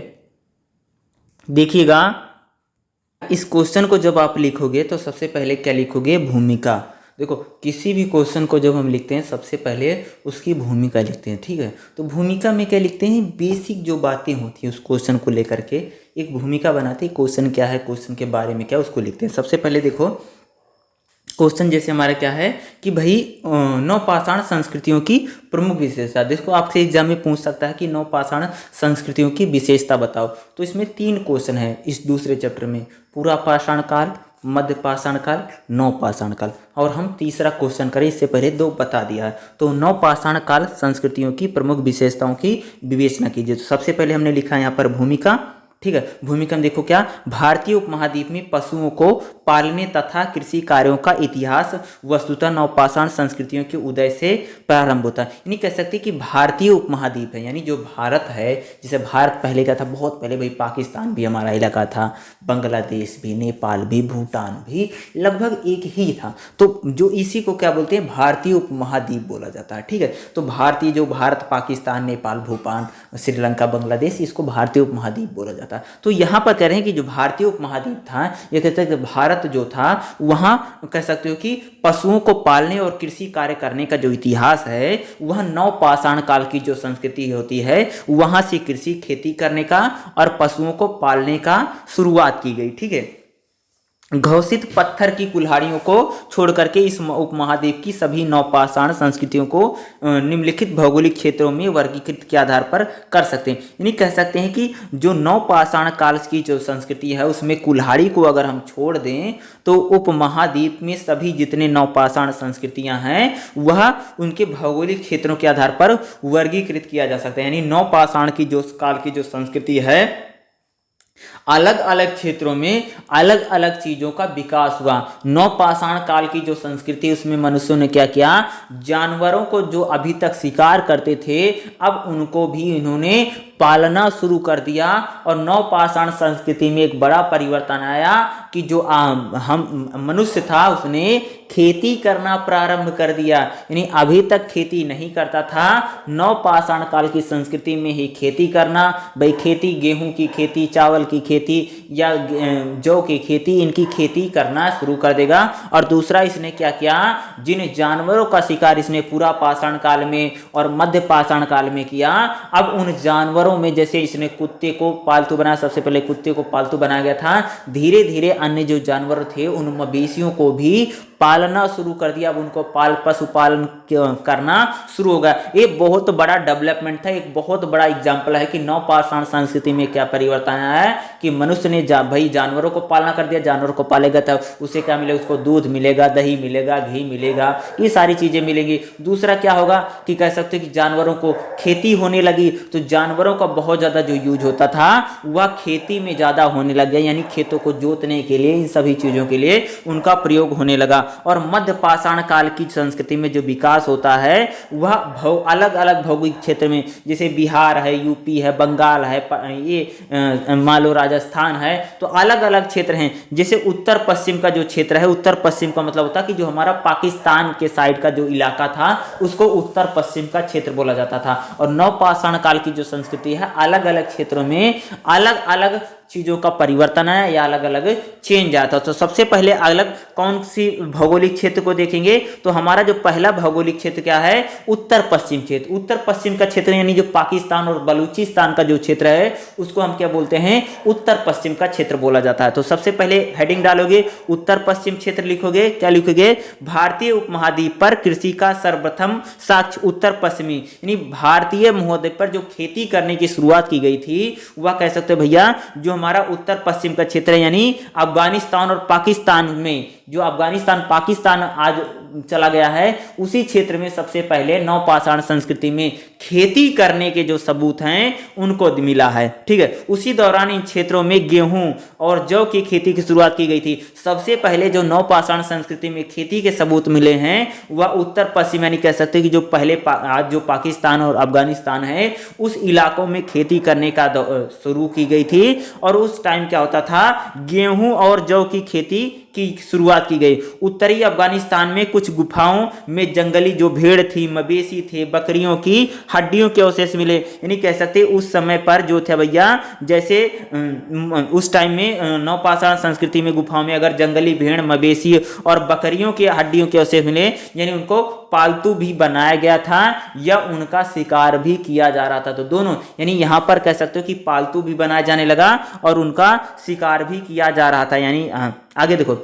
देखिएगा, इस क्वेश्चन को जब आप लिखोगे तो सबसे पहले क्या लिखोगे, भूमिका। देखो, किसी भी क्वेश्चन को जब हम लिखते हैं सबसे पहले उसकी भूमिका लिखते हैं, ठीक है। तो भूमिका में क्या लिखते हैं, बेसिक जो बातें होती हैं उस क्वेश्चन को लेकर के एक भूमिका बनाते हैं। क्वेश्चन क्या है, क्वेश्चन के बारे में क्या, उसको लिखते हैं। सबसे पहले देखो क्वेश्चन जैसे हमारा क्या है कि भाई नौ पाषाण संस्कृतियों की प्रमुख विशेषता। देखो, आपसे एग्जाम में पूछ सकता है कि नौ पाषाण संस्कृतियों की विशेषता बताओ। तो इसमें 3 क्वेश्चन है इस दूसरे चैप्टर में, पूरा पाषाण काल, मध्य पाषाण काल, नौ पाषाण काल। और हम तीसरा क्वेश्चन करें, इससे पहले 2 बता दिया है। तो नौ पाषाण काल संस्कृतियों की प्रमुख विशेषताओं की विवेचना कीजिए। तो सबसे पहले हमने लिखा यहाँ पर भूमिका, ठीक है। भूमिका में देखो क्या, भारतीय उपमहाद्वीप में पशुओं को पालने तथा कृषि कार्यों का इतिहास वस्तुतः नवपाषाण संस्कृतियों के उदय से प्रारंभ होता है। यानी कह सकते हैं कि भारतीय उपमहाद्वीप है, यानी जो भारत है, जैसे भारत पहले का था, बहुत पहले भाई पाकिस्तान भी हमारा इलाका था, बांग्लादेश भी, नेपाल भी, भूटान भी लगभग एक ही था। तो जो इसी को क्या बोलते हैं, भारतीय उपमहाद्वीप बोला जाता है, ठीक है। तो भारतीय, जो भारत, पाकिस्तान, नेपाल, भूटान, श्रीलंका, बांग्लादेश, इसको भारतीय उपमहाद्वीप बोला जाता है। तो यहां पर कह रहे हैं कि जो भारतीय उपमहाद्वीप था, ये कहते हैं कि भारत जो था वहां कह सकते हो कि पशुओं को पालने और कृषि कार्य करने का जो इतिहास है वह नौ पाषाण काल की जो संस्कृति होती है वहां से कृषि खेती करने का और पशुओं को पालने का शुरुआत की गई, ठीक है। घोषित पत्थर की कुल्हाड़ियों को छोड़ करके इस उपमहाद्वीप की सभी नवपाषाण संस्कृतियों को निम्नलिखित भौगोलिक क्षेत्रों में वर्गीकृत के आधार पर कर सकते हैं। यानी कह सकते हैं कि जो नवपाषाण काल की जो संस्कृति है उसमें कुल्हाड़ी को अगर हम छोड़ दें तो उपमहाद्वीप में सभी जितने नवपाषाण संस्कृतियां हैं वह उनके भौगोलिक क्षेत्रों के आधार पर वर्गीकृत किया जा सकता है। यानी नवपाषाण की जो काल की जो संस्कृति है अलग अलग क्षेत्रों में अलग अलग चीजों का विकास हुआ। नवपाषाण काल की जो संस्कृति उसमें मनुष्यों ने क्या किया, जानवरों को जो अभी तक शिकार करते थे अब उनको भी इन्होंने पालना शुरू कर दिया। और नवपाषाण संस्कृति में एक बड़ा परिवर्तन आया कि जो हम मनुष्य था उसने खेती करना प्रारंभ कर दिया, यानी अभी तक खेती नहीं करता था, नवपाषाण काल की संस्कृति में ही खेती करना। भाई खेती, गेहूं की खेती, चावल की खेती या जौ की खेती, इनकी खेती करना शुरू कर देगा। और दूसरा इसने क्या किया, जिन जानवरों का शिकार इसने पूरा पाषाण काल में और मध्य पाषाण काल में किया, अब उन जानवरों में जैसे इसने कुत्ते को पालतू बनाया, सबसे पहले कुत्ते को पालतू बनाया गया था, धीरे धीरे अन्य जो जानवर थे उन मवेशियों को भी पालना शुरू कर दिया। अब उनको पशुपालन करना शुरू होगा। ये बहुत बड़ा डेवलपमेंट था, एक बहुत बड़ा एग्जाम्पल है कि नवपाषाण संस्कृति में क्या परिवर्तन आया है कि मनुष्य ने भाई जानवरों को पालना कर दिया। जानवरों को पालेगा तब उसे क्या मिलेगा, उसको दूध मिलेगा, दही मिलेगा, घी मिलेगा, ये सारी चीजें मिलेंगी। दूसरा क्या होगा कि कह सकते हैं कि जानवरों को खेती होने लगी, तो जानवरों का बहुत ज्यादा जो यूज होता था वह खेती में ज्यादा होने लग गया, यानी खेतों को जोतने के लिए, इन सभी चीजों के लिए उनका प्रयोग होने लगा। और मध्य पाषाण काल की संस्कृति में जो विकास होता है वह अलग अलग भौगोलिक क्षेत्र में, जैसे बिहार है, यूपी है, बंगाल है, ये मान लो राजस्थान है, तो अलग अलग क्षेत्र हैं। जैसे उत्तर पश्चिम का जो क्षेत्र है, उत्तर पश्चिम का मतलब होता है कि जो हमारा पाकिस्तान के साइड का जो इलाका था उसको उत्तर पश्चिम का क्षेत्र बोला जाता था। और नवपाषाण काल की जो संस्कृति है अलग अलग क्षेत्रों में अलग अलग चीजों का परिवर्तन है या अलग अलग चेंज आता है। तो सबसे पहले अलग कौन सी भौगोलिक क्षेत्र को देखेंगे, तो हमारा जो पहला भौगोलिक क्षेत्र क्या है, उत्तर पश्चिम क्षेत्र। उत्तर पश्चिम का क्षेत्र यानी जो पाकिस्तान और बलूचिस्तान का जो क्षेत्र है उसको हम क्या बोलते हैं, उत्तर पश्चिम का क्षेत्र बोला जाता है। तो सबसे पहले हेडिंग डालोगे, उत्तर पश्चिम क्षेत्र लिखोगे, क्या लिखोगे, भारतीय उपमहाद्वीप पर कृषि का सर्वप्रथम साक्ष्य उत्तर पश्चिमी, यानी भारतीय महाद्वीप पर जो खेती करने की शुरुआत की गई थी वह कह सकते भैया जो हमारा उत्तर पश्चिम का क्षेत्र है, यानी अफगानिस्तान और पाकिस्तान में, जो अफगानिस्तान पाकिस्तान आज चला गया है उसी क्षेत्र में सबसे पहले नवपाषाण संस्कृति में खेती करने के जो सबूत हैं उनको मिला है। ठीक है, उसी दौरान इन क्षेत्रों में गेहूं और जौ की खेती की शुरुआत की गई थी। सबसे पहले जो नवपाषाण संस्कृति में खेती के सबूत मिले हैं वह उत्तर पश्चिम, यानी कह सकते हैं कि जो पहले आज जो पाकिस्तान और अफगानिस्तान है उस इलाकों में खेती करने का शुरू की गई थी। और उस टाइम क्या होता था, गेहूं और जौ की खेती की शुरुआत की गई। उत्तरी अफगानिस्तान में कुछ गुफाओं में जंगली जो भेड़ थी, मवेशी थे, बकरियों की हड्डियों के अवशेष मिले, यानी कह सकते उस समय पर जो थे भैया, जैसे उस टाइम में नवपाषाण संस्कृति में गुफाओं में अगर जंगली भेड़, मवेशी और बकरियों के हड्डियों के अवशेष मिले, यानी उनको पालतू भी बनाया गया था या उनका शिकार भी किया जा रहा था। तो दोनों, यानी यहां पर कह सकते हो कि पालतू भी बनाया जाने लगा और उनका शिकार भी किया जा रहा था। यानी आगे देखो,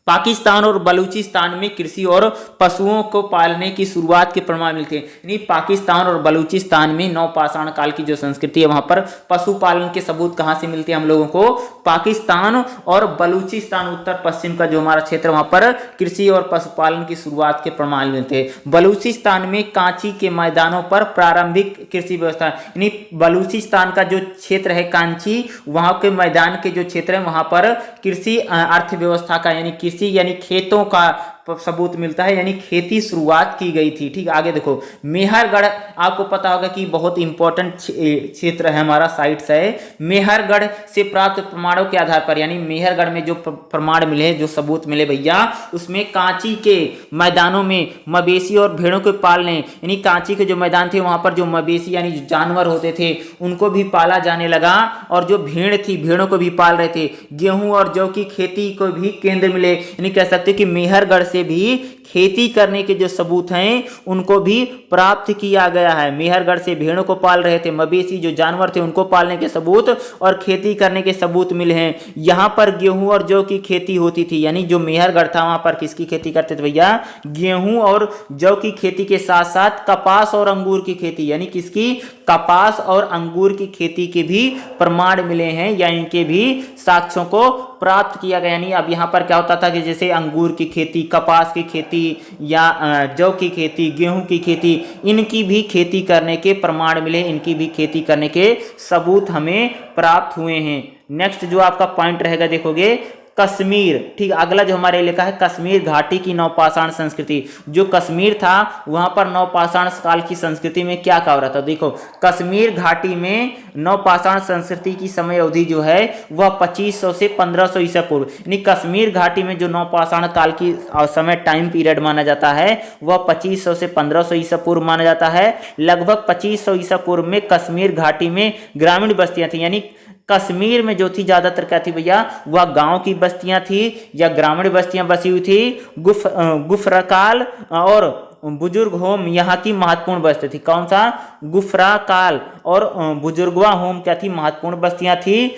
पाकिस्तान और बलूचिस्तान में कृषि और पशुओं को पालने की शुरुआत के प्रमाण मिलते हैं। यानी पाकिस्तान और बलूचिस्तान में नवपाषाण काल की जो संस्कृति है वहां पर पशुपालन के सबूत कहां से मिलते हैं हम लोगों को, पाकिस्तान और बलूचिस्तान उत्तर पश्चिम का जो हमारा क्षेत्र वहां पर कृषि और पशुपालन की शुरुआत के प्रमाण मिलते हैं। बलूचिस्तान में कांची के मैदानों पर प्रारंभिक कृषि व्यवस्था, यानी बलूचिस्तान का जो क्षेत्र है कांची, वहां के मैदान के जो क्षेत्र है वहां पर कृषि अर्थव्यवस्था का यानी खेतों का सबूत मिलता है, यानी खेती शुरुआत की गई थी। ठीक, आगे देखो, मेहरगढ़ आपको पता होगा कि बहुत इंपॉर्टेंट क्षेत्र है हमारा, साइट्स है। मेहरगढ़ से प्राप्त प्रमाणों के आधार पर, यानी मेहरगढ़ में जो प्रमाण मिले, जो सबूत मिले भैया, उसमें कांची के मैदानों में मवेशी और भेड़ों को पालने, यानी कांची के जो मैदान थे वहां पर जो मवेशी यानी जो जानवर होते थे उनको भी पाला जाने लगा और जो भेड़ थी भेड़ों को भी पाल रहे थे। गेहूं और जौ की खेती को भी केंद्र मिले, यानी कह सकते कि मेहरगढ़ से भी खेती करने के जो सबूत हैं उनको भी प्राप्त किया गया है। मेहरगढ़ से भेड़ों को पाल रहे थे, मवेशी जो जानवर थे उनको पालने के सबूत और खेती करने के सबूत मिले हैं। यहाँ पर गेहूं और जौ की खेती होती थी, यानी जो मेहरगढ़ था वहां पर किसकी खेती करते थे भैया, गेहूं और जौ की खेती के साथ साथ कपास और अंगूर की खेती, यानी किसकी, कपास और अंगूर की खेती के भी प्रमाण मिले हैं या इनके भी साक्ष्यों को प्राप्त किया गया। यानी अब यहाँ पर क्या होता था कि जैसे अंगूर की खेती, कपास की खेती या जौ की खेती, गेहूं की खेती, इनकी भी खेती करने के प्रमाण मिले, इनकी भी खेती करने के सबूत हमें प्राप्त हुए हैं। नेक्स्ट जो आपका पॉइंट रहेगा देखोगे कश्मीर, ठीक। अगला जो हमारे लिखा है कश्मीर घाटी की नवपाषाण संस्कृति। जो कश्मीर था वहां पर नवपाषाण काल की संस्कृति में क्या क्या हो रहा था, देखो कश्मीर घाटी में नवपाषाण संस्कृति की समय अवधि जो है वह 2500 से 1500 ईसा पूर्व, यानी कश्मीर घाटी में जो नवपाषाण काल की समय टाइम पीरियड माना जाता है वह 2500 से 1500 ईसा पूर्व माना जाता है। लगभग 2500 ईसा पूर्व में कश्मीर घाटी में ग्रामीण बस्तियां थी, यानी कश्मीर में जो थी ज्यादातर क्या थी भैया, वह गांव की बस्तियां थी या ग्रामीण बस्तियां बसी हुई थी। गुफरकाल और बुजुर्ग होम यहाँ की महत्वपूर्ण बस्ती थी। कौन सा, गुफराकाल और बुजुर्गवा होम क्या थी, महत्वपूर्ण बस्तियां थी।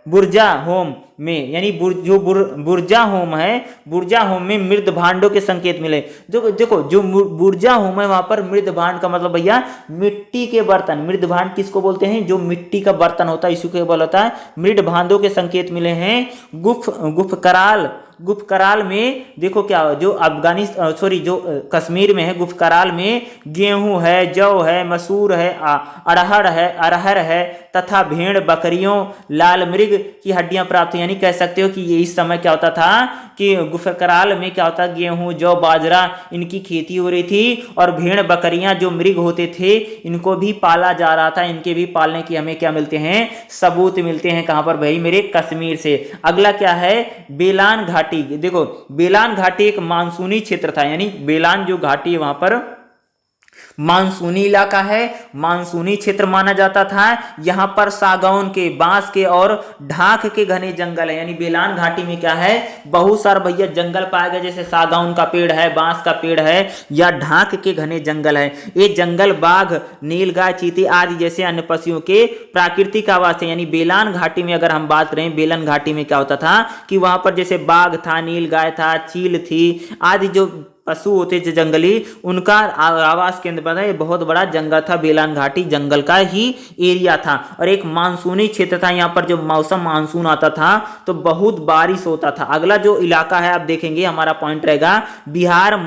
बुर्जा होम में, यानी जो बुर्जा होम है, बुर्जा होम में मृद भांडों के संकेत मिले। जो देखो जो बुर्जा होम है वहां पर मृद भांड का मतलब भैया मिट्टी के बर्तन। मृद भांड किसको बोलते हैं, जो मिट्टी का बर्तन होता है इसी को बोला होता है मृद भांडों के संकेत मिले हैं। गुफकराल में देखो क्या, जो जो कश्मीर में है गुफकराल में गेहूं है, जौ है, मसूर है, अरहर है तथा भेड़ बकरियों लाल मृग की हड्डियां प्राप्त हुई। यानी कह सकते हो कि ये इस समय क्या होता था कि गुफकराल में क्या होता, गेहूं जौ बाजरा इनकी खेती हो रही थी और भेड़ बकरियां जो मृग होते थे इनको भी पाला जा रहा था। इनके भी पालने की हमें क्या मिलते हैं, सबूत मिलते हैं। कहां पर भाई, मेरे कश्मीर से। अगला क्या है, बेलान घाटी। देखो बेलान घाटी एक मानसूनी क्षेत्र था, यानी बेलान जो घाटी है वहां पर मानसूनी इलाका है, मानसूनी क्षेत्र माना जाता था। यहां पर सागौन के, बांस के और ढाक के घने जंगल है। यानी बेलान घाटी में क्या है, बहुत सारे भैया जंगल पाए गए, जैसे सागौन का पेड़ है, बांस का पेड़ है या ढाक के घने जंगल है। ये जंगल बाघ, नीलगाय, चीते आदि जैसे अन्य पशुओं के प्राकृतिक आवास है। यानी बेलान घाटी में अगर हम बात करें, बेलान घाटी में क्या होता था कि वहां पर जैसे बाघ था, नीलगाय था, चील थी आदि जो पशु होते थे जंगली, उनका आवास केंद्र बना। ये बहुत बड़ा जंगल था, बेलान घाटी जंगल का ही एरिया था और एक मानसूनी क्षेत्र था। यहाँ पर जो मौसम मानसून आता था तो बहुत बारिश होता था। अगला जो इलाका है आप देखेंगे, हमारा पॉइंट रहेगा बिहार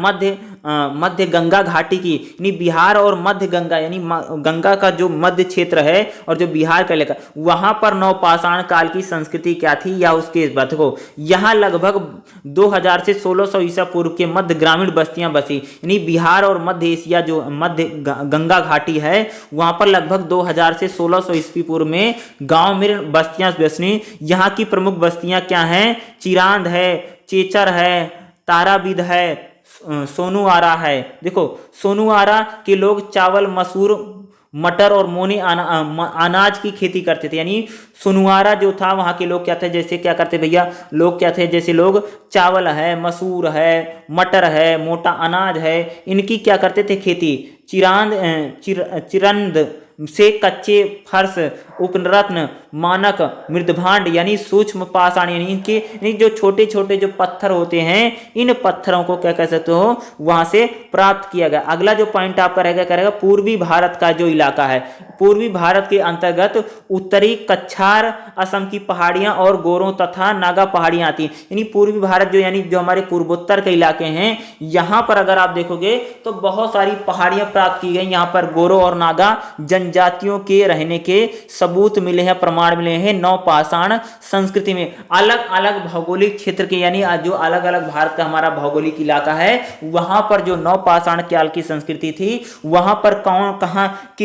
मध्य गंगा घाटी की, यानी बिहार और मध्य गंगा, यानी गंगा का जो मध्य क्षेत्र है और जो बिहार का इलाका, वहां पर नवपाषाण काल की संस्कृति क्या थी या उसके बात को, यहाँ लगभग 2000 से 1600 ईसा पूर्व के मध्य ग्रामीण बस्तियां बसी। यानी बिहार और मध्य एशिया जो मध्य गंगा घाटी है वहां पर लगभग 2000 से 1600 ईस्वी पूर्व में गांव में बस्तियां बसी। यहाँ की प्रमुख बस्तियां क्या हैं, चिरांद है, चेचर है, ताराबिद है, सोनुआरा है। देखो सोनुआरा के लोग चावल, मसूर, मटर और मोनी अनाज की खेती करते थे। यानी सोनुआरा जो था वहाँ के लोग क्या थे, जैसे क्या करते भैया, लोग क्या थे, जैसे लोग चावल है, मसूर है, मटर है, मोटा अनाज है, इनकी क्या करते थे खेती। चिरंद से कच्चे फर्श, उपरत्न, मानक, मृदभांड यानी सूक्ष्म पाषाण, यानी इनके जो छोटे छोटे जो पत्थर होते हैं इन पत्थरों को क्या कह सकते हो वहां से प्राप्त किया गया। अगला जो पॉइंट आपका रहेगा पूर्वी भारत का जो इलाका है, पूर्वी भारत के अंतर्गत उत्तरी कछार, असम की पहाड़ियां और गोरों तथा नागा पहाड़ियां आती हैं। यानी पूर्वी भारत जो, यानी जो हमारे पूर्वोत्तर के इलाके हैं, यहाँ पर अगर आप देखोगे तो बहुत सारी पहाड़ियां प्राप्त की गई। यहाँ पर गोरों और नागा जनजातियों के रहने के सबूत मिले हैं, प्रमाण मिले हैं नवपाषाण संस्कृति में। अलग अलग भौगोलिक क्षेत्र के, यानी जो अलग अलग भारत का हमारा भौगोलिक इलाका है वहां पर जो नवपाषाण काल की संस्कृति थी वहां पर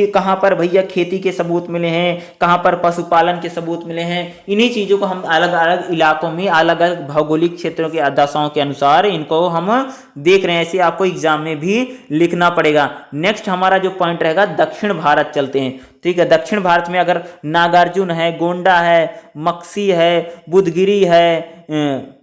कहां पर भैया खेती के सबूत मिले हैं, कहां पर पशुपालन के सबूत मिले हैं। इन्हीं चीजों को हम अलग अलग इलाकों में अलग अलग भौगोलिक क्षेत्रों के दशाओं के अनुसार इनको हम देख रहे हैं। ऐसे आपको एग्जाम में भी लिखना पड़ेगा। नेक्स्ट हमारा जो पॉइंट रहेगा दक्षिण भारत चलते हैं, ठीक है। दक्षिण भारत में अगर नागार्जुन है, गोंडा है, मक्सी है, बुधगिरी है,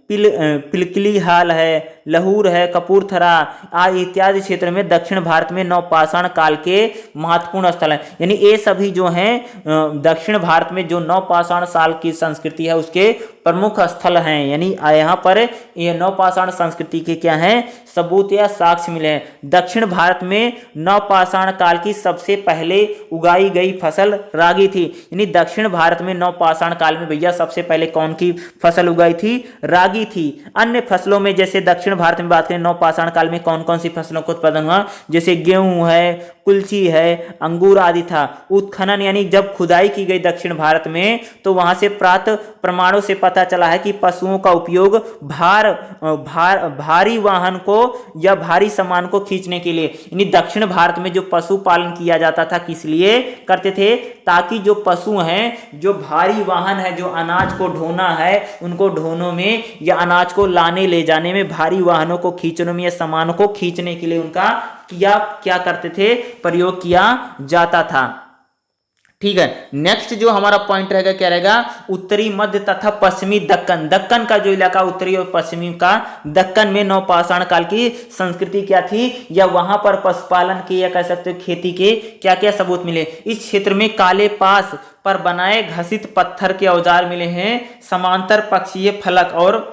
पिलकिली हाल है, लहूर है, कपूरथला आदि इत्यादि क्षेत्र में दक्षिण भारत में नवपाषाण काल के महत्वपूर्ण स्थल हैं। यानी ये सभी जो हैं दक्षिण भारत में जो नवपाषाण काल की संस्कृति है उसके प्रमुख स्थल हैं। यानी यहाँ पर ये नवपाषाण संस्कृति के क्या हैं, सबूत या साक्ष्य मिले हैं। दक्षिण भारत में नवपाषाण काल की सबसे पहले उगाई गई फसल रागी थी। यानी दक्षिण भारत में नवपाषाण काल में भैया सबसे पहले कौन की फसल उगाई थी, रागी त्यागी थी। अन्य फसलों में जैसे दक्षिण भारत में बात करें नवपाषाण काल में कौन कौन सी फसलों का उत्पादन हुआ, जैसे गेहूं है, कुल्ची है, अंगूर आदि था। उत्खनन यानी जब खुदाई की गई दक्षिण भारत में तो वहां से प्राप्त प्रमाणों से पता चला है कि पशुओं का उपयोग भारी वाहन को या भारी सामान को खींचने के लिए, यानी दक्षिण भारत में जो पशु पालन किया जाता था किस लिए करते थे, ताकि जो पशु हैं, जो भारी वाहन है, जो अनाज को ढोना है, उनको ढोनों में या अनाज को लाने ले जाने में, भारी वाहनों को खींचने में या सामानों को खींचने के लिए उनका क्या करते थे, प्रयोग किया जाता था। ठीक है, नेक्स्ट जो हमारा पॉइंट रहेगा क्या रहेगा, उत्तरी मध्य तथा पश्चिमी दक्कन। दक्कन का जो इलाका उत्तरी और पश्चिमी का, दक्कन में नवपाषाण काल की संस्कृति क्या थी, या वहां पर पशुपालन के या कह सकते हो खेती के क्या क्या सबूत मिले। इस क्षेत्र में काले पास पर बनाए घसित पत्थर के औजार मिले हैं, समांतर पक्षीय फलक और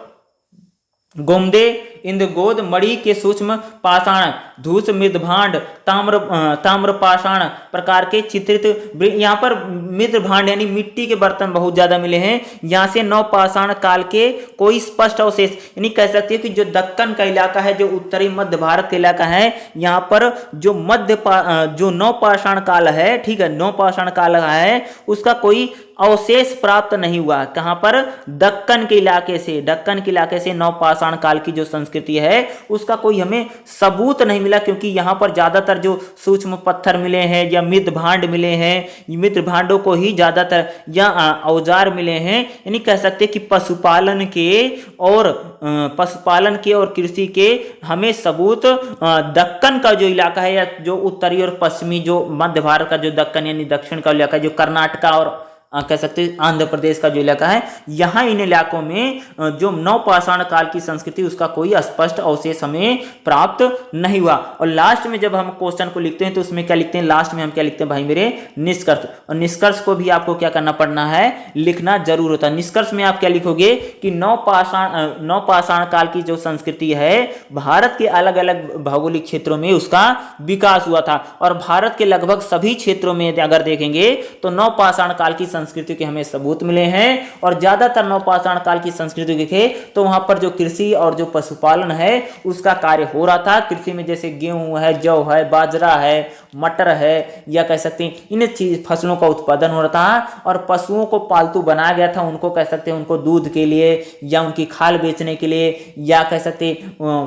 गोमदे, इंद्रगोद, मणि के सूक्ष्म पाषाण, धूस, मृदभांड, ताम्र पाषाण प्रकार के चित्रित, यहाँ पर मृदभांड यानी मिट्टी के बर्तन बहुत ज्यादा मिले हैं। यहाँ से नवपाषाण काल के कोई स्पष्ट अवशेष, यानी कह सकते हैं कि जो दक्कन का इलाका है, जो उत्तरी मध्य भारत का इलाका है, यहाँ पर जो नवपाषाण काल है, ठीक है, नवपाषाण काल है, उसका कोई अवशेष प्राप्त नहीं हुआ। कहां पर, दक्कन के इलाके से नवपाषाण काल की जो संस्कृति है उसका कोई हमें सबूत नहीं मिला, क्योंकि यहां पर ज्यादातर जो सूक्ष्म पत्थर मिले हैं या मृदभांड मिले हैं, मृदभांडों को ही ज्यादातर या औजार मिले हैं, यानी कह सकते हैं कि पशुपालन के और कृषि के हमें सबूत दक्कन का जो इलाका है, या जो उत्तरी और पश्चिमी जो मध्य भारत का जो दक्कन यानी दक्षिण का इलाका, जो कर्नाटका और कह सकते हैं आंध्र प्रदेश का जो इलाका है, यहाँ इन इलाकों में जो नवपाषाण काल की संस्कृति उसका कोई स्पष्ट अवशेष हमें प्राप्त नहीं हुआ। और लास्ट में जब हम क्वेश्चन को लिखते हैं तो उसमें क्या लिखते हैं, लास्ट में हम क्या लिखते हैं भाई मेरे, निष्कर्ष। और निष्कर्ष को भी आपको क्या करना पड़ना है, लिखना जरूर होता है। निष्कर्ष में आप क्या लिखोगे कि नवपाषाण काल की जो संस्कृति है भारत के अलग अलग भौगोलिक क्षेत्रों में उसका विकास हुआ था, और भारत के लगभग सभी क्षेत्रों में अगर देखेंगे तो नवपाषाण काल की संस्कृति के हमें सबूत मिले हैं। और ज्यादातर नवपाषाण काल की संस्कृति देखे तो वहां पर जो कृषि और जो पशुपालन है उसका कार्य हो रहा था। कृषि में जैसे गेहूं है, जौ है, बाजरा है, मटर है, या कह सकते हैं इन फसलों का उत्पादन हो रहा था। और पशुओं को पालतू बनाया गया था, उनको कह सकते हैं उनको दूध के लिए या उनकी खाल बेचने के लिए या कह सकते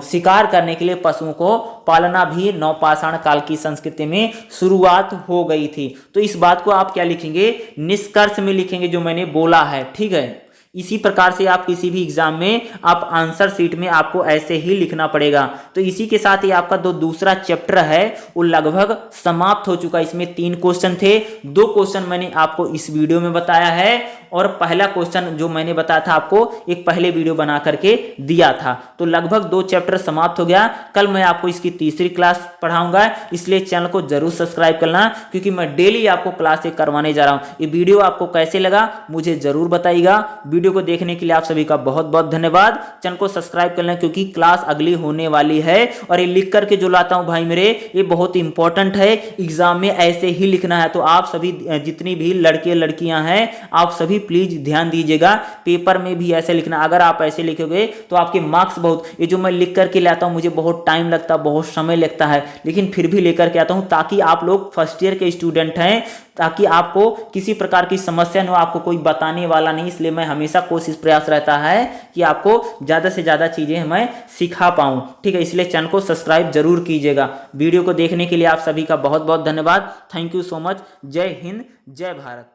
शिकार करने के लिए पशुओं को पालना भी नवपाषाण काल की संस्कृति में शुरुआत हो गई थी। तो इस बात को आप क्या लिखेंगे, निष्कर्ष में लिखेंगे जो मैंने बोला है। ठीक है, इसी प्रकार से आप किसी भी एग्जाम में आप आंसर शीट में आपको ऐसे ही लिखना पड़ेगा। तो इसी के साथ ही आपका दूसरा चैप्टर है वो लगभग समाप्त हो चुका है। इसमें 3 क्वेश्चन थे, 2 क्वेश्चन मैंने आपको इस वीडियो में बताया है, और पहला क्वेश्चन जो मैंने बताया था आपको एक पहले वीडियो बना करके दिया था। तो लगभग 2 चैप्टर समाप्त हो गया। कल मैं आपको इसकी तीसरी क्लास पढ़ाऊंगा, इसलिए चैनल को जरूर सब्सक्राइब करना, क्योंकि मैं डेली आपको क्लास करवाने जा रहा हूं। ये वीडियो आपको कैसे लगा मुझे जरूर बताइएगा। वीडियो को देखने के लिए आप सभी का बहुत बहुत धन्यवाद। चैनल को सब्सक्राइब कर लें, क्योंकि क्लास अगली होने वाली है। और ये लिख करके जो लाता हूं भाई मेरे, ये बहुत इंपॉर्टेंट है, एग्जाम में ऐसे ही लिखना है। तो आप सभी जितनी भी लड़के लड़कियां हैं आप सभी प्लीज ध्यान दीजिएगा, पेपर में भी ऐसे लिखना। अगर आप ऐसे लिखोगे तो आपके मार्क्स बहुत, ये जो मैं लिख करके लाता हूं मुझे बहुत टाइम लगता है, बहुत समय लगता है, लेकिन फिर भी लेकर के आता हूं, ताकि आप लोग फर्स्ट ईयर के स्टूडेंट हैं, ताकि आपको किसी प्रकार की समस्या न हो, आपको कोई बताने वाला नहीं। इसलिए मैं हमेशा कोशिश प्रयास रहता है कि आपको ज्यादा से ज्यादा चीजें मैं सिखा पाऊं। ठीक है, इसलिए चैनल को सब्सक्राइब जरूर कीजिएगा। वीडियो को देखने के लिए आप सभी का बहुत बहुत धन्यवाद। Thank you so much. जय हिंद, जय भारत।